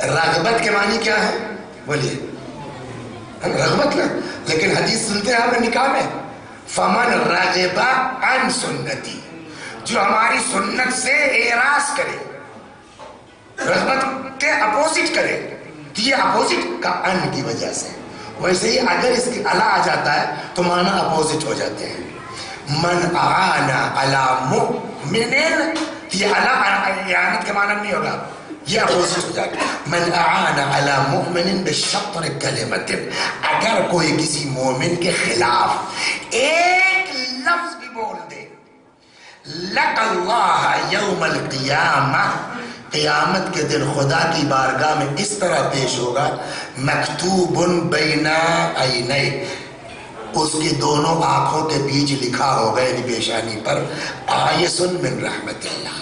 رغبت کے معنی کیا ہے؟ بولیے رغبت نا، لیکن حدیث سنتے ہیں آپ نکاح میں فمن رغب عن سنتی، جو ہماری سنت سے اعراض کرے، رغبت کے اپوزٹ کرے. یہ اپوزٹ کا ان کی وجہ سے. ویسے ہی اگر اس کی علا آ جاتا ہے تو معنی اپوزٹ ہو جاتے ہیں. من اعانا علی مؤمن، یہ علا اعانت کے معنی نہیں ہوگا، یہ اپوزٹ ہو جاتا ہے. من اعانا علی مؤمن بشطر کلمت، اگر کوئی کسی مومن کے خلاف ایک لفظ بھی بول دے، لق اللہ یوم القیامہ، قیامت کے دن خدا کی بارگاہ میں اس طرح پیش ہوگا مکتوب بین عینی، اس کی دونوں آنکھوں کے بیچ لکھا ہوگا یعنی پیشانی پر آیس من رحمت اللہ.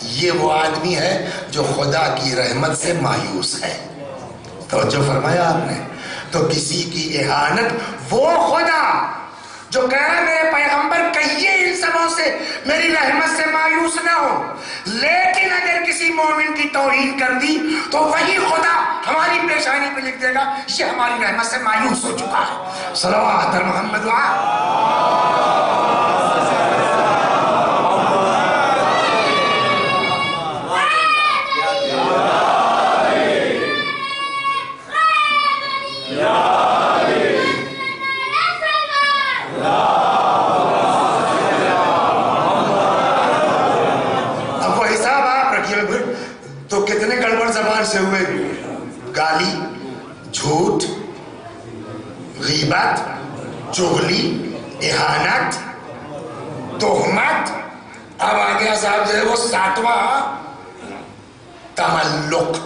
یہ وہ آدمی ہے جو خدا کی رحمت سے مایوس ہے. توجہ فرمایا آپ نے؟ تو کسی کی اہانت، وہ خدا جو کہہ رہا ہے میرے پیغمبر کہیے ان سبوں سے میری رحمت سے مایوس نہ ہو، لیکن اگر کسی مومن کی توہین کر دی تو وہی خدا ہماری پیشانی پہ لکھ دے گا یہ ہماری رحمت سے مایوس ہو چکا ہے. صلوات محمد تو کتنے گڑبڑ زبان سے ہوئے، گالی، جھوٹ، غیبت، چغلی، اہانت، تہمت. اب آ گیا صاحب جو ہے وہ ساتواں تملق.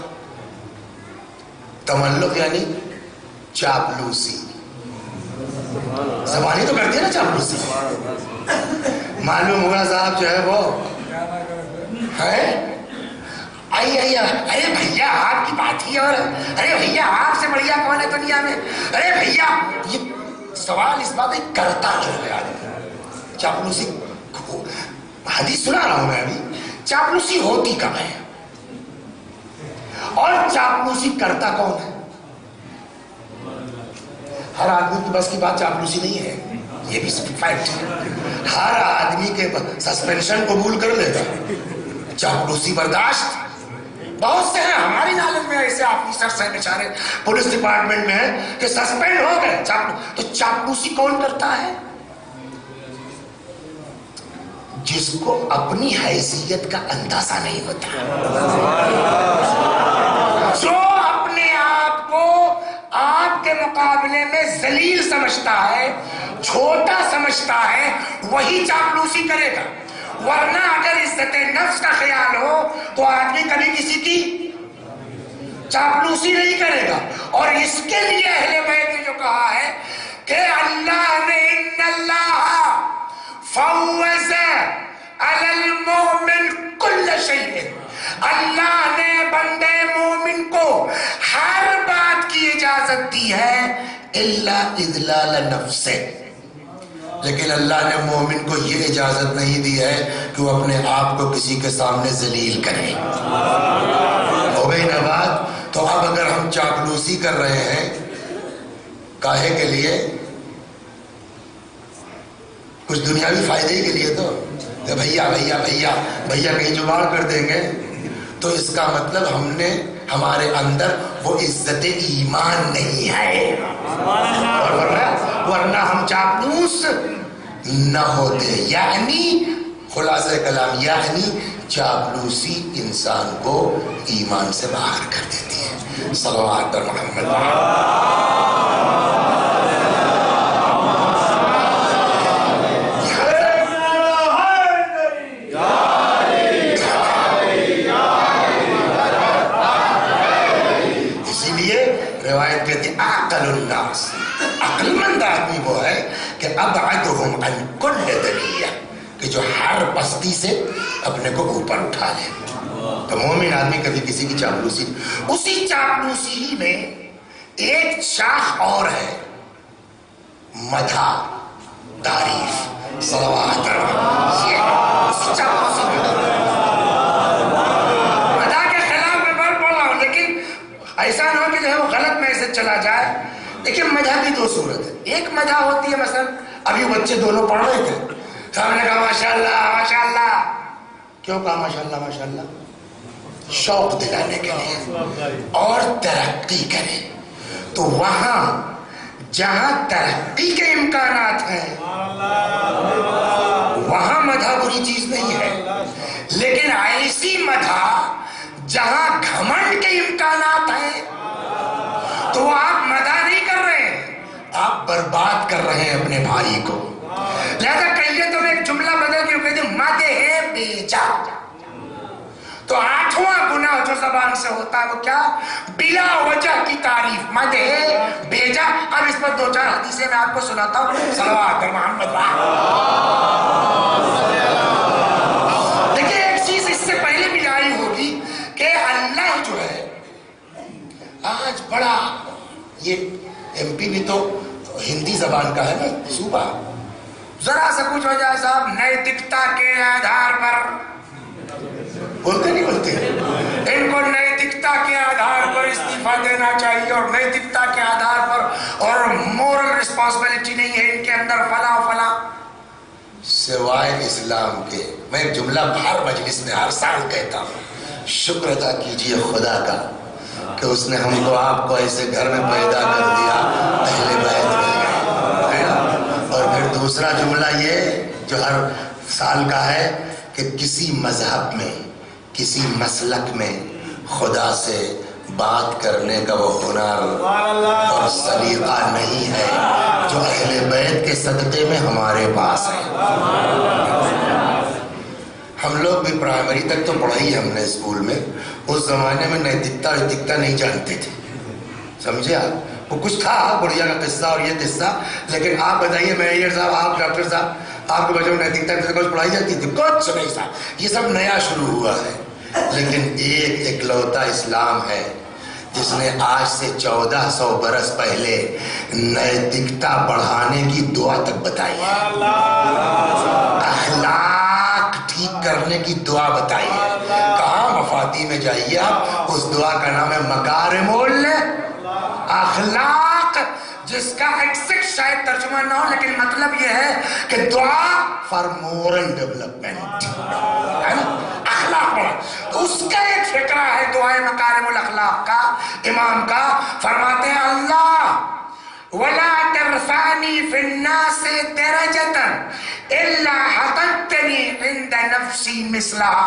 تملق یعنی چاپلوسی. زبانی تو کرتی ہے نا چاپلوسی. معلوم ہوا صاحب جو ہے وہ ہے ارے بھیا آپ کی بات ہی، اور ارے بھیا آپ سے بڑھیا کون ہے دنیا میں، ارے بھیا. یہ سوال اس بات کرتا کیوں ہے آدمی؟ چاپلوسی حدیث سنا رہا ہوں میں ابھی. چاپلوسی ہوتی کب ہے اور چاپلوسی کرتا کون ہے؟ ہر آدمی کی بس کی بات چاپلوسی نہیں ہے، یہ بھی فیکٹ ہے. ہر آدمی کے سسپینشن قبول کر لے گا، چاپلوسی برداشت. بہت سے ہیں ہماری نالج میں ایسے آفیسرز ہیں بیچارے پولیس ڈپارٹمنٹ میں ہیں کہ سسپینڈ ہو گئے. تو چاپلوسی کون کرتا ہے؟ جس کو اپنی حیثیت کا اندازہ نہیں ہوتا، جو اپنے آپ کو آپ کے مقابلے میں ذلیل سمجھتا ہے، چھوٹا سمجھتا ہے، وہی چاپلوسی کرے گا. ورنہ اگر عزت نفس کا خیال ہو تو آدمی کبھی کسی کی چاپلوسی نہیں کرے گا. اور اس کے لیے اہل بیت نے جو کہا ہے کہ اللہ نے ان اللہ فوز علی المؤمن کل شیء، اللہ نے بندے مومن کو ہر بات کی اجازت دی ہے الا اذلال نفسه، لیکن اللہ نے مومن کو یہ اجازت نہیں دی ہے کہ وہ اپنے آپ کو کسی کے سامنے ذلیل کرے۔ ہو گئی نا بات؟ تو اب اگر ہم چاپلوسی کر رہے ہیں کاہے کے لیے؟ کچھ دنیاوی فائدے کے لیے تو بھیا بھیا بھیا بھیا کہیں جگاڑ کر دیں گے، تو اس کا مطلب ہم نے ہمارے اندر وہ عزت ایمان نہیں ہے، ورنہ ہم چاپلوس نہ ہوتے۔ یعنی خلاصہ کلام یعنی چاپلوسی انسان کو ایمان سے باہر کر دیتی ہے۔ صلوات پر محمد۔ روایت کہتی ہے عقل الناس، عقل مند آدمی وہ ہے کہ ابعدہم عن کل دنیہ، کہ جو ہر پستی سے اپنے کو اوپر اٹھا لے۔ تو مومن آدمی کبھی کسی کی چاپلوسی، اسی چاپلوسی ہی میں ایک شاخ اور ہے، مدح، تعریف، صلوات، یہ اسی چاپلوسی میں ایسا نہ ہو کہ جو ہے وہ غلط میسج چلا جائے۔ دیکھیں مدح کی دو صورت ہے، ایک مدح ہوتی ہے مثلا ابھی بچے دونوں پڑھ رہے تھے، سامنے کہا ماشاءاللہ ماشاءاللہ، کیوں کہا ماشاءاللہ ماشاءاللہ؟ شوق دلانے کے لیے اور ترقی کرے۔ تو وہاں جہاں ترقی کے امکانات ہیں وہاں مدح بری چیز نہیں ہے، لیکن ایسی مدح جہاں گھمنڈ کے امکانات ہیں تو وہ آپ مدح نہیں کر رہے ہیں، آپ برباد کر رہے ہیں اپنے بھائی کو۔ لہذا کہیے تم ایک جملہ بدل کے کہتے مدح بیجا، تو آٹھواں گناہ جو زبان سے ہوتا ہے وہ کیا؟ بلا وجہ کی تعریف، مدح بیجا۔ اب اس پر دو چار حدیثیں میں آپ کو سناتا ہوں، صلوات پر محمد۔ دیکھیں ایک چیز اس سے پہلے بھی آئی ہوگی کہ اللہ جو ہے آج بڑا، یہ ایم پی بھی تو ہندی زبان کا ہے نا صوبہ، ذرا سا کچھ ہو جائے صاحب نیتکتا کے آدھار پر، بولتے نہیں بولتے، ان کو نیتکتا کے آدھار پر استعفیٰ دینا چاہیے، اور نیتکتا کے آدھار پر اور مورل رسپانسبلٹی نہیں ہے ان کے اندر فلاں فلاں، سوائے اسلام کے۔ میں ایک جملہ ہر مجلس میں ہر سال کہتا ہوں، شکر ادا کیجئے خدا کا کہ اس نے ہم کو آپ کو ایسے گھر میں پیدا کر دیا، اہل بیت مل گئے۔ اور پھر دوسرا جملہ یہ جو ہر سال کا ہے کہ کسی مذہب میں کسی مسلک میں خدا سے بات کرنے کا وہ ہنر اور سلیقہ نہیں ہے جو اہل بیت کے صدقے میں ہمارے پاس ہے۔ ہم لوگ بھی پرائمری تک تو پڑھائی ہم نے اسکول میں، اس زمانے میں نیتکتا ویتکتا نہیں جانتے تھے، سمجھے آپ؟ وہ کچھ تھا بڑھیا کا قصہ اور یہ قصہ، لیکن آپ بتائیے میجر صاحب، آپ ڈاکٹر صاحب، آپ کے بچوں میں نیتکتا کچھ پڑھائی جاتی تھی؟ کچھ نہیں صاحب، یہ سب نیا شروع ہوا ہے۔ لیکن ایک اکلوتا اسلام ہے جس نے آج سے 1400 برس پہلے نیتکتا بڑھانے کی دعا تک بتائی ہے، اخلاق ٹھیک کرنے کی دعا بتائی ہے۔ کہاں مفاتی میں جائیے آپ، اس دعا کا نام ہے مکارم الاخلاق، جس کا ایکزیکٹ شاید ترجمہ نہ ہو، لیکن مطلب یہ ہے کہ دعا فار مورل ڈیولپمنٹ، ہے نا؟ اخلاق بڑھا، تو اس کا ایک فقرہ ہے دعائے مکارم الاخلاق کا، امام کا، فرماتے ہیں اللہ وَلَا تَرْفَعْنِي فِي النَّاسِ دَرَجَةً إِلَّا حَطَتْنِي عِنْدَ نَفْسِي مِثْلَهَا،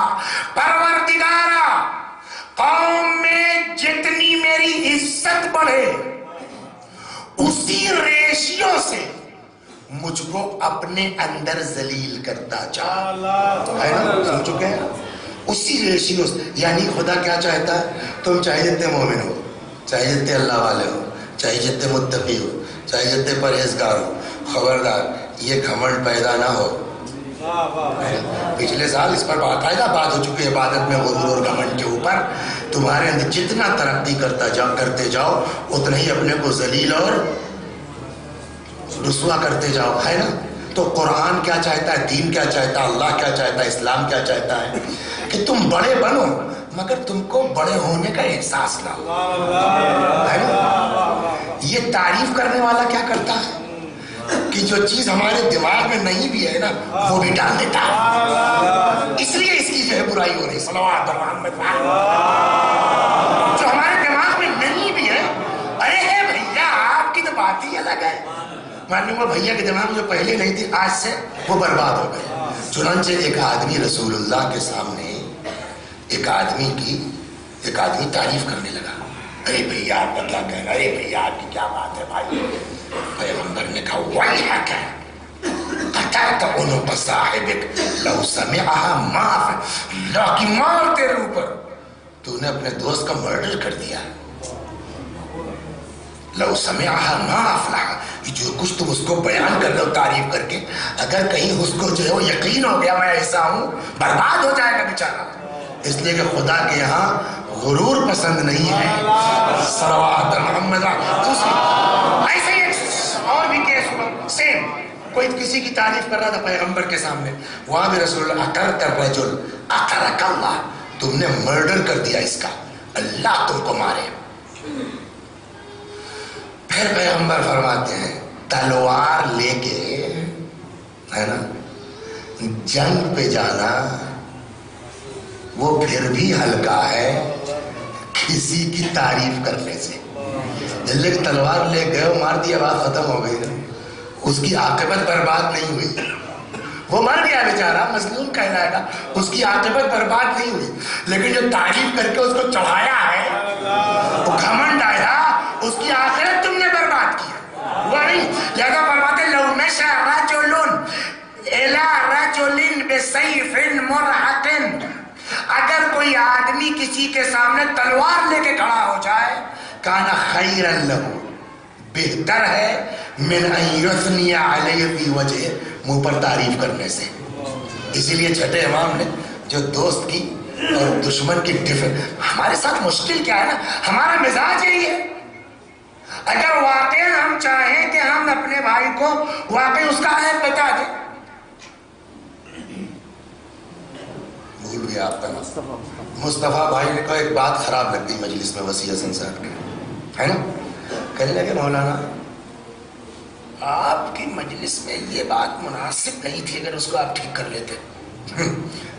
پروردگارا قوم میں جتنی میری عزت بڑھے اسی ریشیو سے مجھ کو اپنے اندر ذلیل کرتا چاہ، ہے نا؟ سمجھ چکے ہیں؟ اسی ریشیو سے، یعنی خدا کیا چاہتا ہے؟ تم چاہے جتنے مومن ہو، چاہے جتنے اللہ والے ہو، چاہے جتنے متقی ہو، چاہے جتنے پرہیزگار ہو، خبردار یہ گھمنڈ پیدا نہ ہو پچھلے سال اس پر باقاعدہ بات ہو چکی ہے، عبادت میں غرور اور گھمنڈ کے اوپر تمہارے اندر جتنا ترقی کرتے جاؤ اتنا ہی اپنے کو ذلیل اور رسوا کرتے جاؤ، ہے نا؟ تو قرآن کیا چاہتا ہے، دین کیا چاہتا ہے، اللہ کیا چاہتا ہے، اسلام کیا چاہتا ہے کہ تم بڑے بنو مگر تم کو بڑے ہونے کا احساس نہ ہو، ہے نا؟ یہ تعریف کرنے والا کیا کرتا ہے کہ جو چیز ہمارے دماغ میں نہیں بھی ہے نا وہ بھی ڈال دیتا ہے، اس لیے اس کی جو ہے برائی ہو رہی، صلوات محمد جو ہمارے دماغ میں نہیں بھی ہے، ارے بھیا آپ کی تو بات ہی الگ ہے، معلوم ہے بھیا کے دماغ میں جو پہلے نہیں تھی آج سے وہ برباد ہو گئے۔ چنانچہ ایک آدمی رسول اللہ کے سامنے ایک آدمی تعریف کرنے لگا، ارے بھیا آپ کا کیا کہنا، ارے بھیا آپ کی کیا بات ہے بھائی؟ پیغمبر نے کہا ویحک قتلت عنق صاحبک لو سمعها ما اللہ کی مار تیرے اوپر، تو نے اپنے دوست کا مرڈر کر دیا، لو سمعها ما افلح، جو کچھ تم اس کو بیان کر رہے ہو تعریف کر کے، اگر کہیں اس کو جو ہے وہ یقین ہو گیا میں ایسا ہوں برباد ہو جائے گا بیچارہ، اس لیے کہ خدا کے یہاں غرور پسند نہیں ہے، صلوات محمد۔ ایسے ہی اور بھی کیس ہوا سیم، کوئی کسی کی تعریف کر رہا تھا پیغمبر کے سامنے، وہاں بھی رسول اللہ اقرت الرجل اقرک اللہ، تم نے مرڈر کر دیا اس کا، اللہ تم کو مارے۔ پھر پیغمبر فرماتے ہیں تلوار لے کے، ہے نا، جنگ پہ جانا وہ پھر بھی ہلکا ہے کسی کی تعریف کرنے سے، جلے کی تلوار لے گئے مار دیا بات ختم ہو گئی، اس کی عاقبت برباد نہیں ہوئی، وہ مر گیا بیچارہ مظلوم کہلائے گا، اس کی عاقبت برباد نہیں ہوئی، لیکن جو تعریف کر کے اس کو چڑھایا ہے وہ گھمنڈ آیا، اس کی آخرت تم نے برباد کی، وہ نہیں۔ لہذا فرماتے لو مشى رجل الى رجل بسيف مرهق، اگر کوئی آدمی کسی کے سامنے تلوار لے کے کھڑا ہو جائے، کانا خیرا لہ، بہتر ہے من ان یثنی علیہ فی وجہ، منہ پر تعریف کرنے سے۔ اسی لیے چھٹے امام نے جو دوست کی اور دشمن کی ہمارے ساتھ مشکل کیا ہے نا، ہمارا مزاج یہی ہے، اگر واقعی ہم چاہیں کہ ہم اپنے بھائی کو واقعی اس کا عیب بتا دیں، بھول گیا آپ کا نام مصطفیٰ بھائی نے کہا ایک بات خراب لگ گئی مجلس میں وسیع حسن صاحب کے، ہے نا، کہنے لگے مولانا آپ کی مجلس میں یہ بات مناسب نہیں تھی، اگر اس کو آپ ٹھیک کر لیتے۔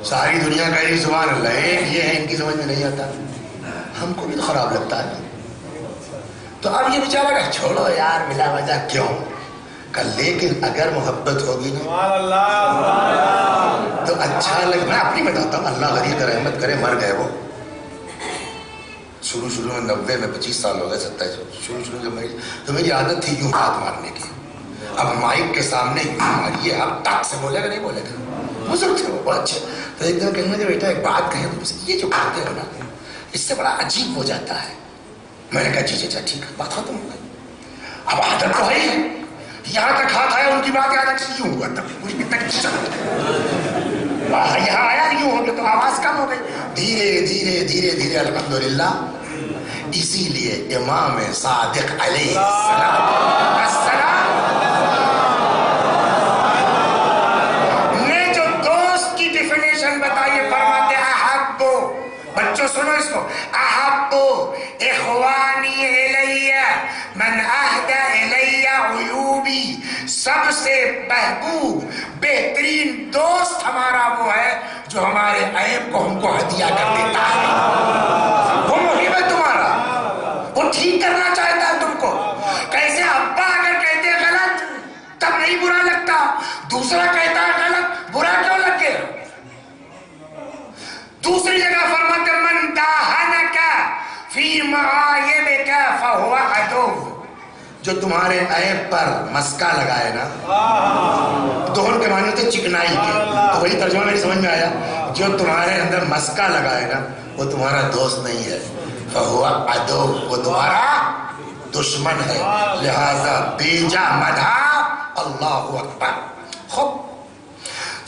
ساری دنیا کا یہ سبحان اللہ، ایک یہ ہے ان کی سمجھ میں نہیں آتا، ہم کو بھی تو خراب لگتا ہے، تو اب یہ بیچارہ کہ چھوڑو یار بلا وجہ کیوں، لیکن اگر محبت ہوگی نا تو اچھا لگ، میں اپنی بتاتا ہوں، اللہ غریب رحمت کرے، مر گئے وہ شروع میں 90 میں 25 سال ہو گئے، 27 شروع جب تو میری عادت تھی یوں ہاتھ مارنے کی، اب مائک کے سامنے یوں ماریے، آپ ٹاک سے بولے گا نہیں بولے گا، بزرگ تھے وہ بہت اچھے، تو ایک دن کہنے لگے بیٹا ایک بات کہیں تم سے، یہ جو کرتے ہو نا اس سے بڑا عجیب ہو جاتا ہے۔ میں نے کہا جی چچا ٹھیک ہے، بات ختم ہو گئی، اب عادت تو ہے ہی، یہاں تک ہاتھ آیا ان کی بات یاد رکھ یوں ہوا، تب پوری تک یہاں آیا یوں ہو گیا تو آواز کم ہو گئی، دھیرے دھیرے دھیرے دھیرے الحمدللہ۔ اسی لیے امام صادق علیہ السلام نے جو دوست کی ڈیفینیشن بتائی، فرماتے احبو، بچوں سنو اس کو، احبو اخوانی الیہ من اہدى الی عیوبی، سب سے محبوب بہترین دوست ہمارا وہ ہے جو ہمارے عیب کو ہم کو ہدیہ کر دیتا ہے، وہ محب ہے تمہارا، وہ ٹھیک کرنا چاہتا ہے تم کو۔ کیسے ابا اگر کہتے ہیں غلط تب نہیں برا لگتا، دوسرا کہتا ہے غلط برا کیوں لگے؟ دوسری جگہ فرماتے من داہنک فی معایبک فہو عدو، جو تمہارے عیب پر مسکا لگائے نا، دہن کے معنی ہوتے چکنائی کے، تو وہی ترجمہ میری سمجھ میں آیا، جو تمہارے اندر مسکا لگائے نا وہ تمہارا دوست نہیں ہے، فہو عدو، وہ تمہارا دشمن ہے، لہذا بیجا مدھا اللہ اکبر۔ خوب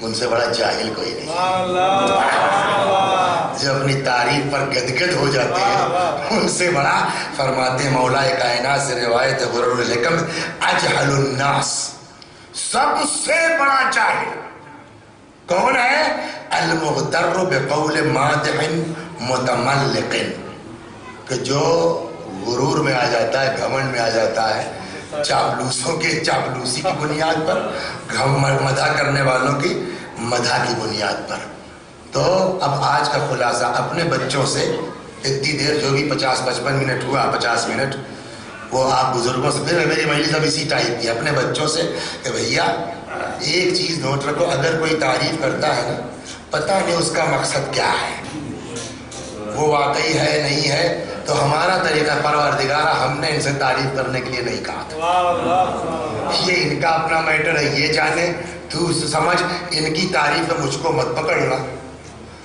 ان سے بڑا جاہل کوئی نہیں، جو اپنی تعریف پر گدگد ہو جاتے ہیں ان سے بڑا، فرماتے ہیں مولا کائنات سے روایت غرر الحکم، اجہل الناس، سب سے بڑا جاہل کون ہے؟ المغتر بقول مادح متملق، کہ جو غرور میں آ جاتا ہے، گھمنڈ میں آ جاتا ہے، چاپلوسوں کے چاپلوسی کی بنیاد پر، مدح کرنے والوں کی مدح کی بنیاد پر۔ تو اب آج کا خلاصہ اپنے بچوں سے اتنی دیر جو بھی 50-55 منٹ ہوا، 50 منٹ، وہ آپ بزرگوں سے، پھر میری مجلس اب اسی ٹائپ کی، اپنے بچوں سے کہ بھیا ایک چیز نوٹ رکھو، اگر کوئی تعریف کرتا ہے نا، پتہ نہیں اس کا مقصد کیا ہے، وہ واقعی ہے نہیں ہے، تو ہمارا طریقہ پروردگارہ ہم نے ان سے تعریف کرنے کے لیے نہیں کہا تھا، یہ ان کا اپنا میٹر ہے، یہ جانے، تو سمجھ، ان کی تعریف مجھ کو مت پکڑنا،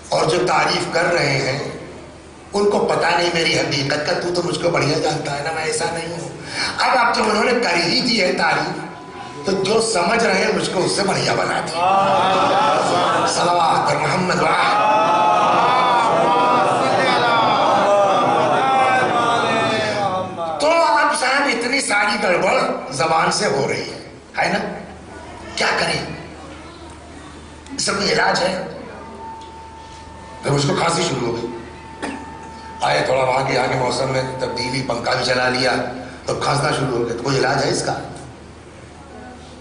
اور جو تعریف کر رہے ہیں ان کو پتہ نہیں میری حقیقت کا، تو مجھ کو بڑھیا جانتا ہے نا، میں ایسا نہیں ہوں۔ اب جب انہوں نے کر ہی دی ہے تعریف، تو جو سمجھ رہے ہیں مجھ کو اس سے بڑھیا بنا دی۔ صلوات محمد تو اب صاحب اتنی ساری گڑبڑ زبان سے ہو رہی ہے نا، کیا کریں؟ اس کا کوئی علاج ہے؟ پھر مجھ کو کھانسی شروع ہو گئی، آئے تھوڑا وہاں کے موسم میں تبدیلی، پنکھا بھی چلا لیا تو کھانسنا شروع ہو گیا، تو کوئی علاج ہے اس کا؟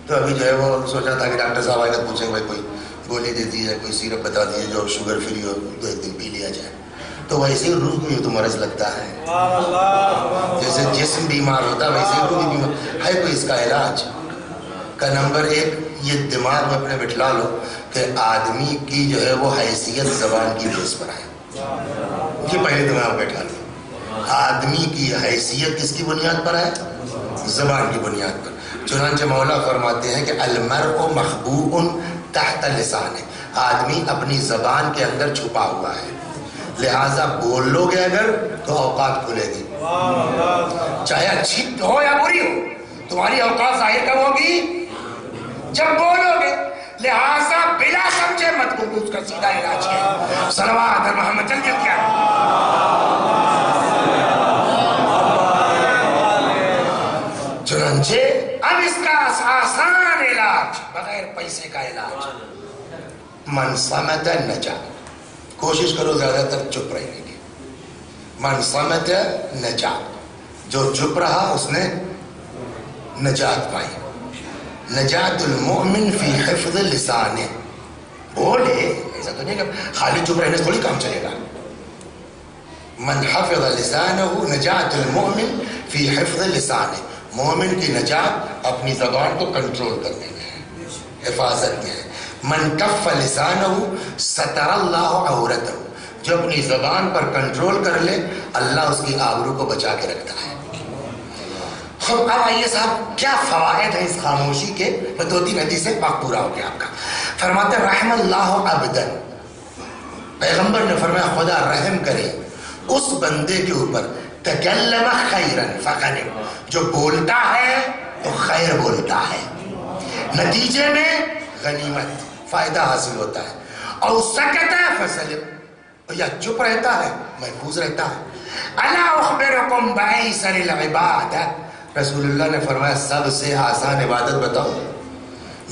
تو ابھی جو ہے وہ سوچا تھا کہ ڈاکٹر صاحب آئے گا پوچھیں بھائی کوئی گولی دے دی ہے، کوئی سیرپ بتا دی ہے جو شوگر فری ہو، 2 دن پی لیا جائے، تو ویسے ہی روح کو تو مرض لگتا ہے، جیسے جسم بیمار ہوتا ہے ویسے ہی روح بھی بیمار ہے۔ کوئی اس کا علاج کا؟ نمبر 1 یہ دماغ میں اپنے بٹھلا لو کہ آدمی کی جو ہے وہ حیثیت زبان کی بیس پر ہے، یہ پہلے دماغ میں بیٹھا لو، آدمی کی حیثیت کس کی بنیاد پر ہے؟ زبان کی بنیاد پر۔ چنانچہ مولا فرماتے ہیں کہ المرء مخبوء تحت لسانہ، آدمی اپنی زبان کے اندر چھپا ہوا ہے، لہٰذا بول لو گے اگر تو اوقات کھلے گی، چاہے اچھی ہو یا بری ہو، تمہاری اوقات ظاہر کب ہوگی؟ جب بولو گے، لہٰذا بلا سمجھے مت بولو، اس کا سیدھا علاج ہے صلوات محمد جلدی کیا چنانچہ اب اس کا آسان علاج، بغیر پیسے کا علاج، من صمت نجا، کوشش کرو زیادہ تر چپ رہنے کی، من صمت نجا، جو چپ رہا اس نے نجات پائی، نجات المؤمن فی حفظ لسانہ، بولے، ایسا تو نہیں کہ خالی چپ رہنے سے تھوڑی کام چلے گا، من حفظ لسانہ نجات المؤمن فی حفظ لسانہ، مومن کی نجات اپنی زبان کو کنٹرول کرنے میں ہے، حفاظت میں ہے، من کف لسانہ ستر اللہ عورتہ، جو اپنی زبان پر کنٹرول کر لے اللہ اس کی آبرو کو بچا کے رکھتا ہے۔ اب آئیے صاحب کیا فوائد ہیں اس خاموشی کے؟ میں 2-3 حدیثیں پاک پورا ہو گیا آپ کا۔ فرماتے رحم اللہ عبدا، پیغمبر نے فرمایا خدا رحم کرے اس بندے کے اوپر، تکلم خیرا فغنم، جو بولتا ہے تو خیر بولتا ہے، نتیجے میں غنیمت، فائدہ حاصل ہوتا ہے، اور سکت فسلم، یا چپ رہتا ہے محفوظ رہتا ہے۔ الا اخبرکم بایسر العبادہ، رسول اللہ نے فرمایا سب سے آسان عبادت بتاؤ؟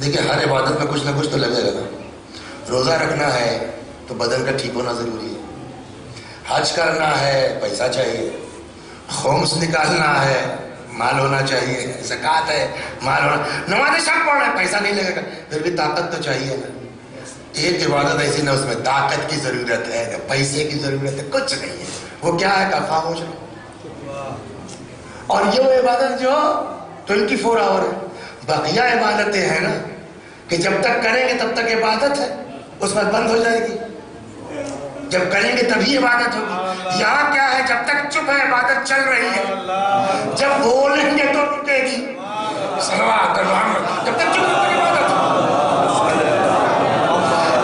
دیکھیں ہر عبادت میں کچھ نہ کچھ تو لگے گا نا، روزہ رکھنا ہے تو بدن کا ٹھیک ہونا ضروری ہے، حج کرنا ہے پیسہ چاہیے، خمس نکالنا ہے مال ہونا چاہیے، زکوٰۃ ہے مال ہونا، نماز شب پڑھنا ہے پیسہ نہیں لگے گا، پھر بھی طاقت تو چاہیے نا۔ ایک عبادت ایسی نہ اس میں طاقت کی ضرورت ہے نہ پیسے کی ضرورت ہے، کچھ نہیں ہے، وہ کیا ہے؟ خاموش ہے۔ اور یہ وہ عبادت جو 24 آور ہے، بقیہ عبادتیں ہیں نا کہ جب تک کریں گے تب تک عبادت ہے، اس میں بند ہو جائے گی، جب کریں گے تبھی عبادت ہوگی۔ یہاں کیا ہے؟ جب تک چپ ہے عبادت چل رہی ہے، جب بولیں گے تو رکے گی، صلوات محمد، جب تک چپ ہے عبادت۔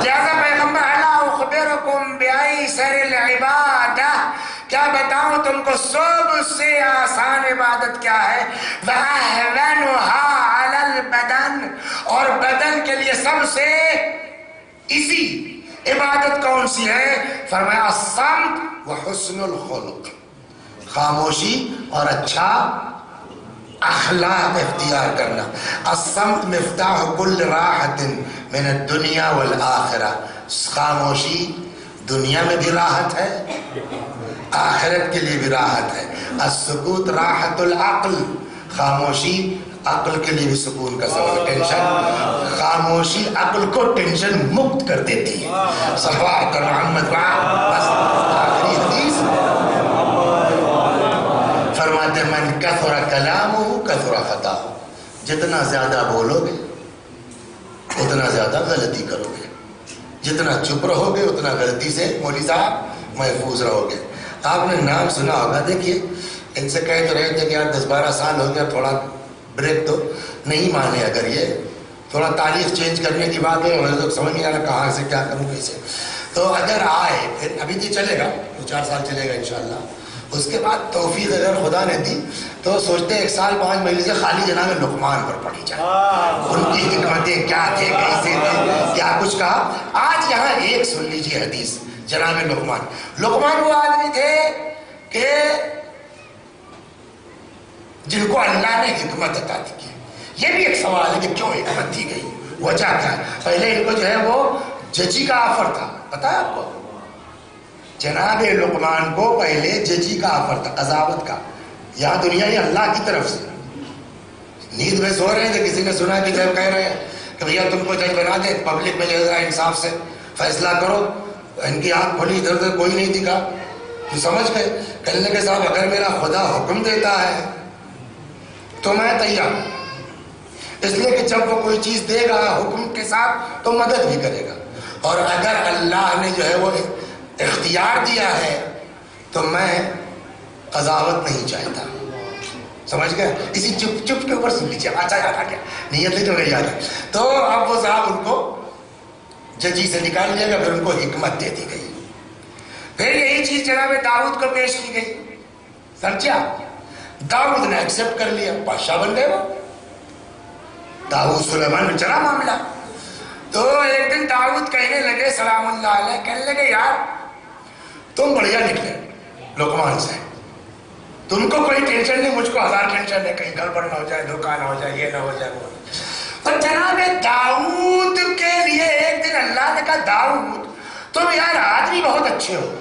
لہذا پیغمبر الا اخبرکم بایسر العبادہ، کیا بتاؤں تم کو سب سے آسان عبادت کیا ہے؟ وَأَهْوَنُهَا عَلَى الْبَدَنِ، اور بدن کے لیے سب سے اسی عبادت کون سی ہے؟ فرمایا الصمت و حسن الخلق، خاموشی اور اچھا اخلاق اختیار کرنا. الصمت مفتاح کل راحت من الدنیا والآخرہ، خاموشی دنیا میں بھی راحت ہے، آخرت کے لیے بھی راحت ہے. السکوت راحت العقل، خاموشی عقل کے لیے بھی سکون کا سبب. ٹینشن، خاموشی عقل کو ٹینشن مکت کر دیتی ہے. صلوات محمد. بس آخری حدیث فرماتے من کثر کلامہ کثر خطاہ، جتنا زیادہ بولو گے اتنا زیادہ غلطی کرو گے، جتنا چپ رہو گے اتنا غلطی سے مولوی صاحب محفوظ رہو گے. آپ نے نام سنا ہوگا، دیکھیے ان سے کہہ تو رہے تھے کہ یار 10-12 سال ہو گیا، تھوڑا بریک تو نہیں مانے. اگر یہ تھوڑا تاریخ چینج کرنے کی بات ہے، مجھے تو سمجھ نہیں آ رہا کہاں سے کیا کروں کیسے. تو اگر آئے پھر ابھی تو چلے گا، 2-4 سال چلے گا انشاءاللہ. اس کے بعد توفیق اگر خدا نے دی تو سوچتے 1 سال 5 مہینے سے خالی جناب لقمان پر پڑھی جائے، ان کی حکمتیں کیا تھے، کیسے تھے، کیا کچھ کہا. آج یہاں ایک سن لیجیے حدیث جناب لقمان. لقمان وہ آدمی تھے کہ جن کو اللہ نے حکمت عطا کی. یہ بھی ایک سوال ہے کہ کیوں حکمت دی گئی، وجہ کیا ہے. پہلے ان کو جو ہے وہ ججی کا آفر تھا، پتا ہے آپ کو؟ جناب لقمان کو پہلے ججی کا آفر تھا، قضاوت کا. یہاں دنیا یہ اللہ کی طرف سے نیند میں سو رہے تھے، کسی نے سنا کہ جب کہہ رہے ہیں کہ بھیا تم کو جج بنا دے، پبلک میں جو ہے انصاف سے فیصلہ کرو. ان کی آنکھ کھلی، ادھر ادھر کوئی نہیں دکھا. تو سمجھ گئے کہنے کے صاحب اگر میرا خدا حکم دیتا ہے تو میں تیار ہوں، اس لیے کہ جب وہ کوئی چیز دے گا حکم کے ساتھ تو مدد بھی کرے گا. اور اگر اللہ نے جو ہے وہ اختیار دیا ہے تو میں قضاوت نہیں چاہتا. سمجھ گئے؟ اسی چپ چپ کے اوپر سن لیجیے. اچھا یاد آ گیا، نیت نہیں تو میری یاد ہے. تو اب وہ صاحب ان کو ججی سے نکال لیا گیا، پھر ان کو حکمت دے دی گئی. پھر یہی چیز جناب داؤد کو پیش کی گئی. سمجھا؟ داؤد نے ایکسپٹ کر لیا، بادشاہ بن گئے وہ. داؤد سلیمان میں چلا معاملہ. تو ایک دن داؤد کہنے لگے سلام اللہ علیہ، کہنے لگے یار تم بڑھیا نکلے لقمان سے، تم کو کوئی ٹینشن نہیں، مجھ کو 1000 ٹینشن ہے، کہیں گڑبڑ نہ ہو جائے، دھوکہ نہ ہو جائے، یہ نہ ہو جائے وہ. اور جناب داؤد کے لیے ایک دن اللہ نے کہا داؤد تم یار آدمی بہت اچھے ہو.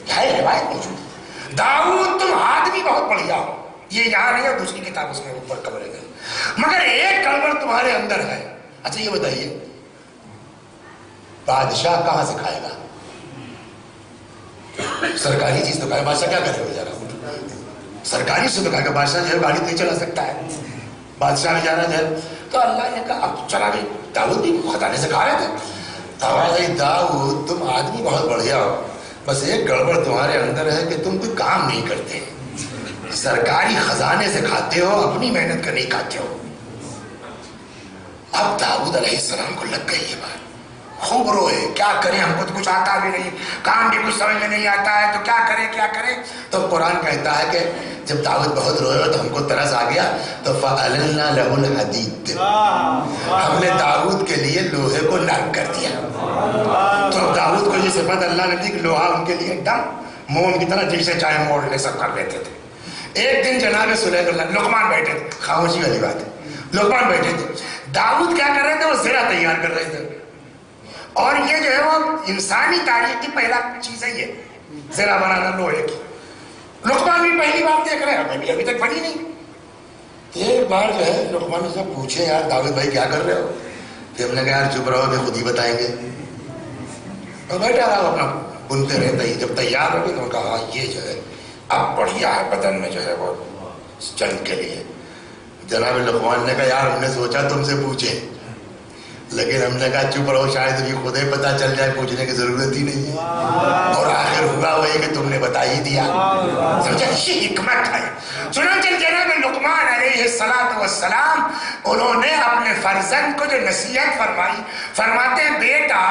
ہے روایت موجود، داؤد تم آدمی بہت بڑھیا ہو. یہ یہاں نہیں ہے، دوسری کتاب اس میں اوپر کور ہے، مگر ایک گڑبڑ تمہارے اندر ہے. اچھا یہ بتائیے بادشاہ کہاں سے کھائے گا؟ سرکاری چیز تو کھائے، بادشاہ کیا کرے گا جا رہا؟ سرکاری سے تو کھائے گا. بادشاہ جو ہے گاڑی نہیں چلا سکتا ہے، بادشاہ میں جانا ہے. تو اللہ نے کہا اب چلا بھی. داؤد بھی خزانے سے کھا رہے تھے. داؤد تم آدمی بہت بڑھیا ہو، بس ایک گڑبڑ تمہارے اندر ہے کہ تم کوئی کام نہیں کرتے، سرکاری خزانے سے کھاتے ہو، اپنی محنت کا نہیں کھاتے ہو. اب داؤد علیہ السلام کو لگ گئی یہ بات، خوب روئے. کیا کریں، ہم کو تو کچھ آتا بھی نہیں، کام بھی کچھ سمجھ میں نہیں آتا ہے، تو کیا کریں کیا کریں. تو قرآن کہتا ہے کہ جب داؤد بہت روئے تو ہم کو ترس آ گیا، تو فَأَلَلْنَا لَهُ الْحَدِيدَ، ہم نے داؤد کے لیے لوہے کو نرم کر دیا. تو داؤد کو یہ صفت اللہ نے دی کہ لوہا ان کے لیے ایک دم موم کی طرح جیسے چاہے موڑ لے سب کر لیتے تھے. ایک دن جناب سلیمان لقمان بیٹھے تھے، خاموشی والی بات ہے، لقمان بیٹھے تھے. داؤد کیا کر رہے تھے؟ وہ زرہ تیار کر رہے تھے. اور یہ جو ہے وہ انسانی تاریخ کی پہلا چیز ہے، یہ زرہ بنانا لوہے کی. لقمان بھی پہلی بار دیکھ رہے ہیں، ہمیں بھی ابھی تک بنی نہیں. ایک بار جو ہے لقمان نے سب پوچھے یار داؤد بھائی کیا کر رہے ہو؟ پھر ہم نے کہا یار چپ رہو، ہمیں خود ہی بتائیں گے. اور بیٹھا رہا اپنا بنتے رہتے ہی. جب تیار ہو گئی تو کہا ہاں یہ جو ہے اب بڑھیا ہے بدن میں جو ہے وہ جنگ کے لیے. جناب لقمان نے کہا یار ہم نے سوچا تم سے پوچھیں، لیکن ہم نے کہا چپ رہو، شاید ابھی خود ہی پتہ چل جائے، پوچھنے کی ضرورت ہی نہیں ہے. اور آخر ہوا وہی کہ تم نے بتا ہی دیا. سمجھا؟ یہ حکمت ہے. چنانچہ جناب لقمان علیہ السلام انہوں نے اپنے فرزند کو جو نصیحت فرمائی، فرماتے ہیں بیٹا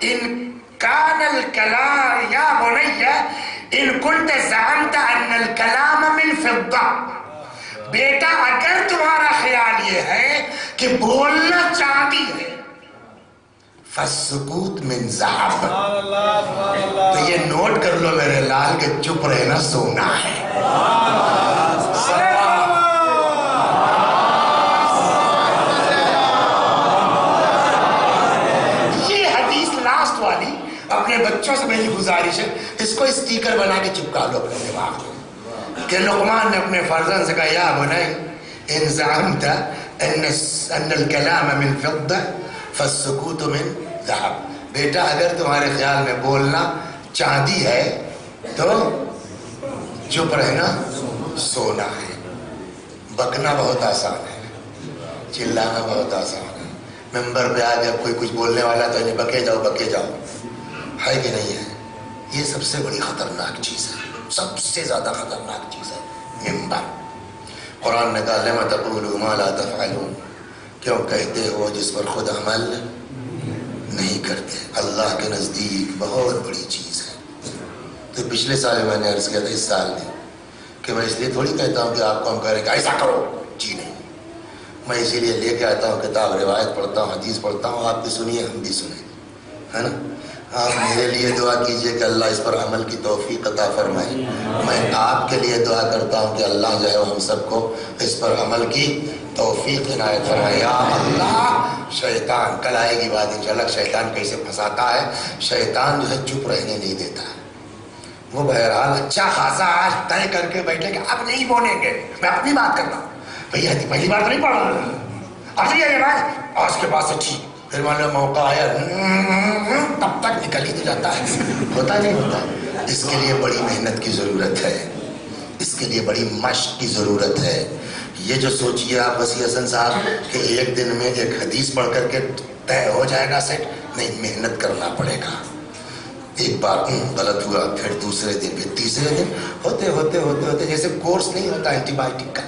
ان کان الکلام یا بنی ان کنت زعمت ان الکلام من فضہ، بیٹا اگر تمہارا خیال یہ ہے کہ بولنا چاندی ہے، فالسکوت من ذهب. تو یہ نوٹ کر لو میرے لال کہ چپ رہنا سونا ہے. یہ حدیث لاسٹ والی اپنے بچوں سے میری گزارش ہے، اس کو اسٹیکر بنا کے چپکا لو اپنے دماغ میں کہ لقمان نے اپنے فرزند سے کہا یا بنی ان زعمت ان الکلام من فضة فالسکوت من ذهب. بیٹا اگر تمہارے خیال میں بولنا چاندی ہے تو چپ رہنا سونا ہے. بکنا بہت آسان ہے، چلانا بہت آسان ہے. ممبر پہ آ جب کوئی کچھ بولنے والا تو انہیں بکے جاؤ ہے کہ نہیں ہے؟ یہ سب سے بڑی خطرناک چیز ہے، سب سے زیادہ خطرناک چیز ہے ممبر. قرآن نے کہا لما تقولون ما لا تفعلون، کیوں کہتے ہو جس پر خود عمل نہیں کرتے. اللہ کے نزدیک بہت بڑی چیز ہے. تو پچھلے سال میں نے عرض کیا تھا، اس سال نہیں، کہ میں اس لیے تھوڑی کہتا ہوں کہ آپ کو ہم کہہ رہے ہیں کہ ایسا کرو، جی نہیں. میں اسی لیے لے کے آتا ہوں کتاب، روایت پڑھتا ہوں، حدیث پڑھتا ہوں، آپ بھی سنیے ہم بھی سنیں، ہے نا. آپ میرے لیے دعا کیجئے کہ اللہ اس پر عمل کی توفیق عطا فرمائے. میں آپ کے لیے دعا کرتا ہوں کہ اللہ جو ہے ہم سب کو اس پر عمل کی توفیق عنایت فرمائے. یا اللہ، شیطان کل آئے گی بات انشاءاللہ، شیطان کیسے پھنساتا ہے. شیطان جو ہے چپ رہنے نہیں دیتا ہے. وہ بہرحال اچھا خاصا آج طے کر کے بیٹھے کہ اب نہیں بولیں گے. میں اپنی بات کرتا ہوں بھئی، پہلی بار تو نہیں پڑھ رہا، اب یہ بات آج کے بعد سے ٹھیک. پھر مان لو موقع آیا تب تک نکل ہی تو جاتا ہے، ہوتا نہیں ہوتا. اس کے لیے بڑی محنت کی ضرورت ہے، اس کے لیے بڑی مشق کی ضرورت ہے. یہ جو سوچیے آپ وسیع حسن صاحب کہ ایک دن میں ایک حدیث پڑھ کر کے طے ہو جائے گا سیٹ، نہیں، محنت کرنا پڑے گا. ایک بار غلط ہوا، پھر دوسرے دن، پھر تیسرے دن، ہوتے ہوتے ہوتے ہوتے جیسے کورس نہیں ہوتا اینٹی بائیوٹک کا.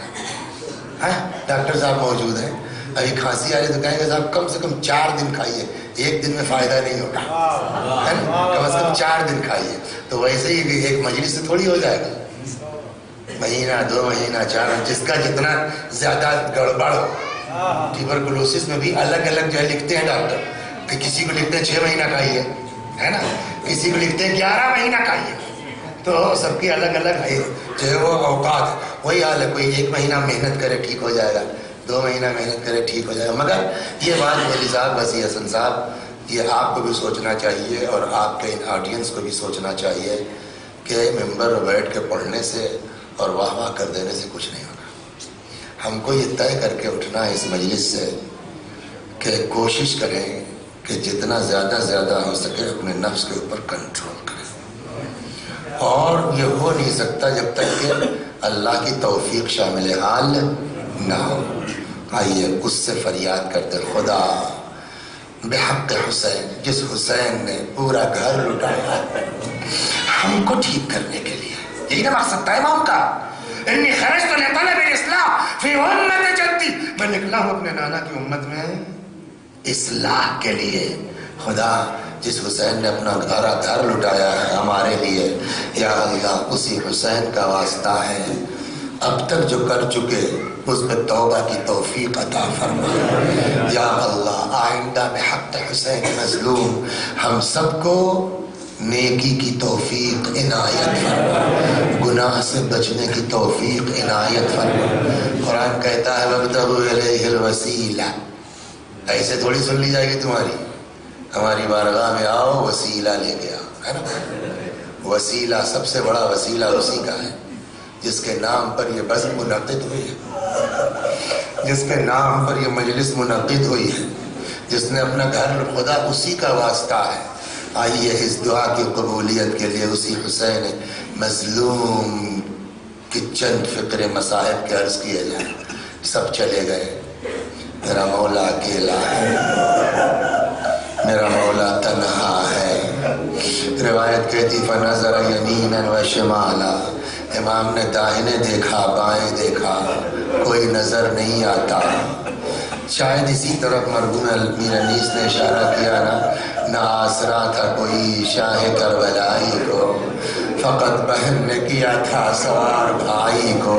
ڈاکٹر صاحب موجود ہیں، ابھی کھانسی آ رہی تو کہیں گے صاحب کم سے کم 4 دن کھائیے، ایک دن میں فائدہ نہیں ہوگا، کم از کم 4 دن کھائیے. تو ویسے ہی ایک مجلس سے تھوڑی ہو جائے گا، مہینہ 2 مہینہ 4، جس کا جتنا زیادہ گڑبڑ ہو. ٹیوبرکلوسس میں بھی الگ الگ جو ہے لکھتے ہیں ڈاکٹر، کہ کسی کو لکھتے ہیں 6 مہینہ کھائیے، ہے نا، کسی کو لکھتے ہیں 11 مہینہ کھائیے. تو سب کی الگ الگ ہے جو ہے وہ اوقات. وہی حال ہے، کوئی 1 مہینہ محنت کرے ٹھیک ہو جائے گا، 2 مہینہ محنت کرے ٹھیک ہو جائے گا. مگر یہ بات مودی صاحب، وسیع حسن صاحب، یہ آپ کو بھی سوچنا چاہیے اور آپ کے ان آڈینس کو بھی سوچنا چاہیے کہ ممبر بیٹھ کے پڑھنے سے اور واہ واہ کر دینے سے کچھ نہیں ہوگا. ہم کو یہ طے کر کے اٹھنا ہے اس مجلس سے کہ کوشش کریں کہ جتنا زیادہ ہو سکے اپنے نفس کے اوپر کنٹرول کریں. اور یہ ہو نہیں سکتا جب تک کہ اللہ کی توفیق شامل حال نہ ہو. آئیے اس سے فریاد کرتے، خدا بحق حسین، جس حسین نے پورا گھر لٹایا ہم کو ٹھیک کرنے کے لیے. یہی نا مقصد تھا امام کا، انی خرجت لطلب الاصلاح فی امت جدی، میں نکلا ہوں اپنے نانا کی امت میں اصلاح کے لیے. خدا جس حسین نے اپنا گھر لٹایا ہے ہمارے لیے، یا اللہ اسی حسین کا واسطہ ہے، اب تک جو کر چکے اس پہ توبہ کی توفیق عطا فرما. یا اللہ آئندہ بحق حسین مظلوم ہم سب کو نیکی کی توفیق عنایت فرما، گناہ سے بچنے کی توفیق عنایت فرما. قرآن کہتا ہے وابتغوا الیہ الوسیلہ، ایسے تھوڑی سن لی جائے گی تمہاری. ہماری بارگاہ میں آؤ، وسیلہ لے کے آؤ، ہے نا. وسیلہ سب سے بڑا وسیلہ اسی کا ہے جس کے نام پر یہ بزم منعقد ہوئی ہے، جس کے نام پر یہ مجلس منعقد ہوئی ہے، جس نے اپنا گھر، خدا اسی کا واسطہ ہے. آئیے اس دعا کی قبولیت کے لیے اسی حسین مظلوم کی چند فکر مصائب کے عرض کیے جائیں. سب چلے گئے، میرا مولا اکیلا ہے، میرا مولا تنہا ہے. روایت کہتی فنظر یمینا و شمالا، امام نے داہنے دیکھا بائیں دیکھا، کوئی نظر نہیں آتا. شاید اسی طرف مرحوم میر انیس نے اشارہ کیا نہ آسرا تھا کوئی شاہ کربلائی کو، فقط بہن نے کیا تھا سوار بھائی کو.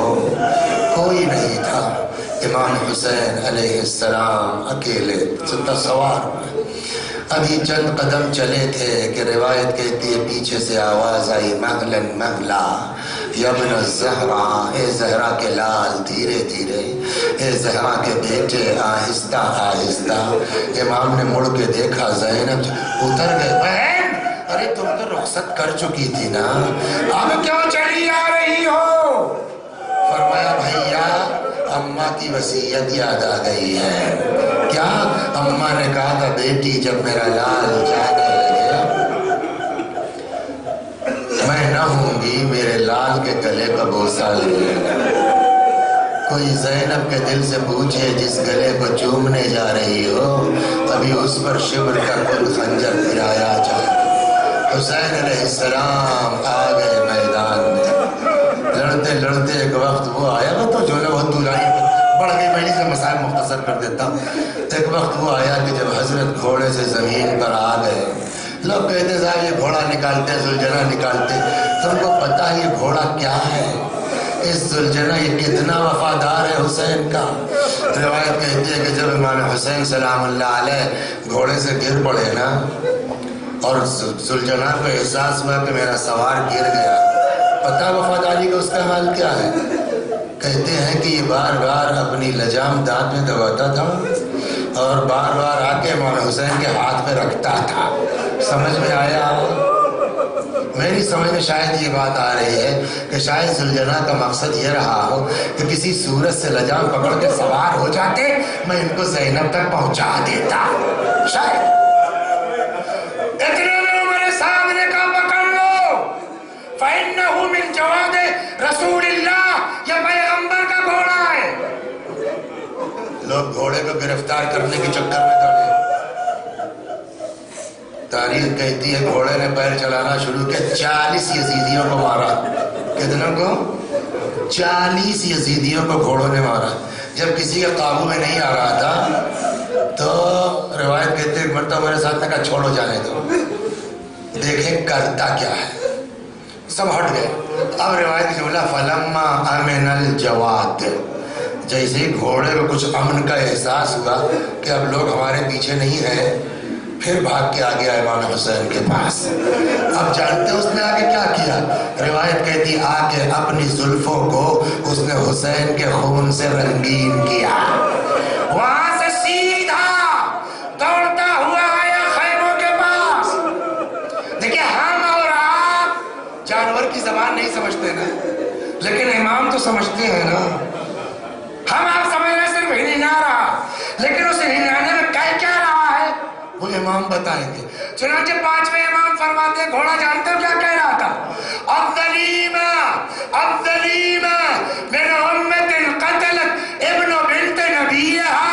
کوئی نہیں تھا، امام حسین علیہ السلام اکیلے سوار ہوئے. ابھی چند قدم چلے تھے کہ روایت کہتی ہے پیچھے سے آواز آئی مغلن مغلا یبن الزہرا، اے زہرا کے لال دھیرے دھیرے، اے زہرا کے بیٹے آہستہ آہستہ۔ امام نے مڑ کے دیکھا، زینب اتر گئے۔ بہن ارے تم تو رخصت کر چکی تھی نا، اب کیوں چلی آ رہی ہو؟ فرمایا بھیا اماں کی وصیت یاد آ گئی ہے۔ کیا؟ اماں نے کہا تھا بیٹی جب میرا لال جانے لگے میں نہ ہوں گی، میرے لال کے گلے کا بوسہ لے لینا۔ کوئی زینب کے دل سے پوچھے جس گلے کو چومنے جا رہی ہو ابھی اس پر شبر کا کل خنجر پھرایا جائے۔ حسین علیہ السلام آ گئے میدان میں، لڑتے لڑتے ایک وقت وہ آیا، وہ تو جو ہے بہت طولانی بڑھ گئی، میں سے مسائل مختصر کر دیتا ہوں۔ ایک وقت وہ آیا کہ جب حضرت گھوڑے سے زمین پر آ گئے، لوگ کہتے صاحب یہ گھوڑا نکالتے ذوالجناح نکالتے، تم کو پتہ یہ گھوڑا کیا ہے؟ اس ذوالجناح یہ کتنا وفادار ہے حسین کا۔ روایت کہتی ہے کہ جب امام حسین سلام اللہ علیہ گھوڑے سے گر پڑے نا اور ذوالجناح کو احساس ہوا کہ میرا سوار گر گیا، پتہ وفاداری کا اس کا حال کیا ہے؟ کہتے ہیں کہ یہ بار بار اپنی لجام دانت میں دباتا تھا اور بار بار آ کے امام حسین کے ہاتھ پہ رکھتا تھا۔ سمجھ میں آیا؟ میری سمجھ میں شاید یہ بات آ رہی ہے کہ شاید ذوالجناح کا مقصد یہ رہا ہو کہ کسی صورت سے لجام پکڑ کے سوار ہو جاتے، میں ان کو زینب تک پہنچا دیتا، شاید اتنے میں میرے سامنے کا پکڑ لو، فَإِنَّهُ مِن جَوَادِ رسول اللہ، یہ پیغمبر کا گھوڑا ہے۔ لوگ گھوڑے کو گرفتار کرنے کے چکر میں پڑے۔ تاریخ کہتی ہے گھوڑے نے پیر چلانا شروع کیا، 40 یزیدیوں کو مارا۔ کتنوں کو؟ 40 یزیدیوں کو گھوڑوں نے مارا۔ جب کسی کے قابو میں نہیں آ رہا تھا تو روایت کہتے ہیں مرتبہ میرے ساتھ نے کہا چھوڑو جانے دو، دیکھیں کرتا کیا ہے۔ سب ہٹ گئے۔ اب روایت کی جملہ فلما امن الجواد، جیسے ہی گھوڑے کو کچھ امن کا احساس ہوا کہ اب لوگ ہمارے پیچھے نہیں ہیں، پھر بھاگ کے آ گیا امام حسین کے پاس۔ اب جانتے اس نے آگے کیا کیا؟ روایت کہتی آ کے اپنی زلفوں کو اس نے حسین کے خون سے رنگین کیا، وہاں سے سیدھا دوڑتا ہوا آیا خیموں کے پاس۔ دیکھیں ہم اور آپ جانور کی زبان نہیں سمجھتے نا، لیکن امام تو سمجھتے ہیں نا۔ ہم آپ سمجھ رہے صرف ہلنا رہا، لیکن اس ہلانے میں کیا رہا ہے وہ امام بتائیں گے۔ چنانچہ 5ویں امام فرماتے ہیں گھوڑا جانتے ہو کیا کہہ رہا تھا؟ الظلیمہ الظلیمہ من امت قتلت ابن بنت نبیہا۔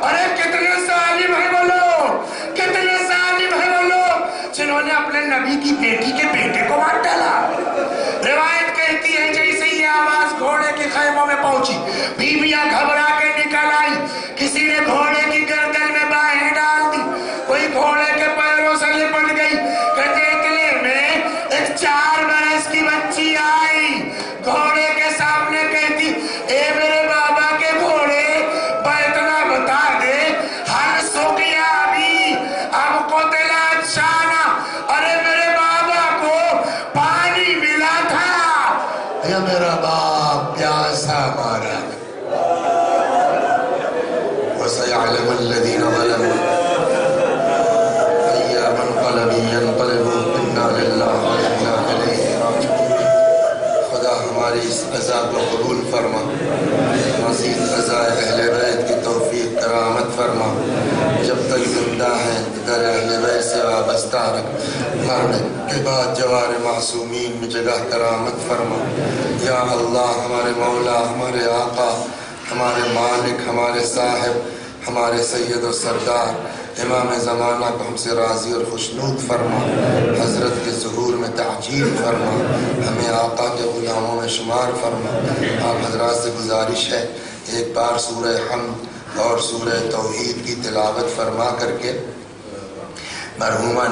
ارے کتنے ظالم ہیں وہ لوگ، کتنے ظالم ہیں وہ لوگ جنہوں نے اپنے نبی کی بیٹی کے بیٹے کو مار ڈالا۔ روایت کہتی ہے جیسے یہ آواز گھوڑے کے خیموں میں پہنچی، بیویاں گھبرا کے نکل آئی، کسی نے گھوڑے کی گردن میں باہیں ڈال دی، کوئی گھوڑے کے پیروں سے لپٹ گئی۔ کہتے اتنے میں ایک 4 برس کی بچی آئی، گھوڑے کے سامنے کہتی اے میرے بابا کے گھوڑے اتنا بتا دے ہر سقیا بھی اب قتلا شانہ، ارے میرے بابا کو پانی ملا تھا یا میرا باپ پیاسا مارا۔ وَسَيَعْلَمُ الَّذِينَ ظَلَمُوا أَيَّ مُنقَلَبٍ يَنقَلِبُونَ إِنَّا لِلَّهِ وَإِنَّا إِلَيْهِ رَاجِعُونَ۔ خدا ہماری اس عزا کو قبول فرما، مزید عزا اہل بیت کی توفیق کرامت فرما، جب تک زندہ ہیں در اہل بیت سے وابستہ رکھ، مرنے کے بعد جوار معصومین میں جگہ کرامت فرما۔ یا اللہ ہمارے مولا، ہمارے آقا، ہمارے مالک، ہمارے صاحب، ہمارے سید و سردار امام زمانہ کو ہم سے راضی اور خوشنود فرما، حضرت کے ظہور میں تعجیل فرما، ہمیں آقا کے غلاموں میں شمار فرما۔ آپ حضرات سے گزارش ہے ایک بار سورہ حمد اور سورہ توحید کی تلاوت فرما کر کے مرحومہ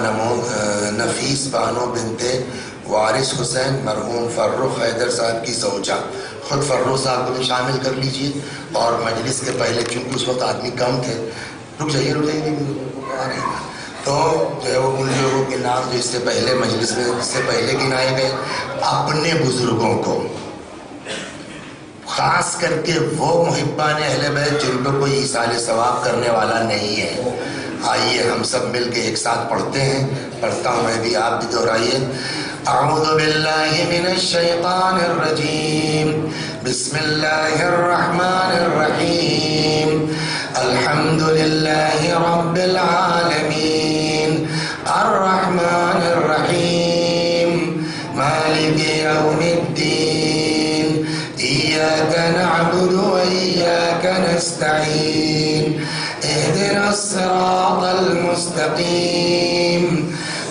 نفیس بانو بنت وارث حسین، مرحوم فرخ حیدر صاحب کی زوجہ، خود فرخ صاحب کو بھی شامل کر لیجئے، اور مجلس کے پہلے چونکہ اس وقت آدمی کم تھے، رک جائیے تو جو ہے وہ ان لوگوں کے نام جو اس سے پہلے مجلس میں اس سے پہلے گنائے گئے، اپنے بزرگوں کو، خاص کر کے وہ محبان اہل بیت جن پہ کوئی ایصال ثواب کرنے والا نہیں ہے۔ آئیے ہم سب مل کے ایک ساتھ پڑھتے ہیں، پڑھتا ہوں میں بھی، آپ بھی دہرائیے۔ اعوذ باللہ من الشیطان الرجیم، بسم اللہ الرحمن الرحیم، الحمد للہ رب العالمین، الرحمن الرحیم، مالک یوم الدین، إياك نعبد وإياك نستعين، اهدنا الصراط المستقيم،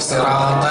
صراط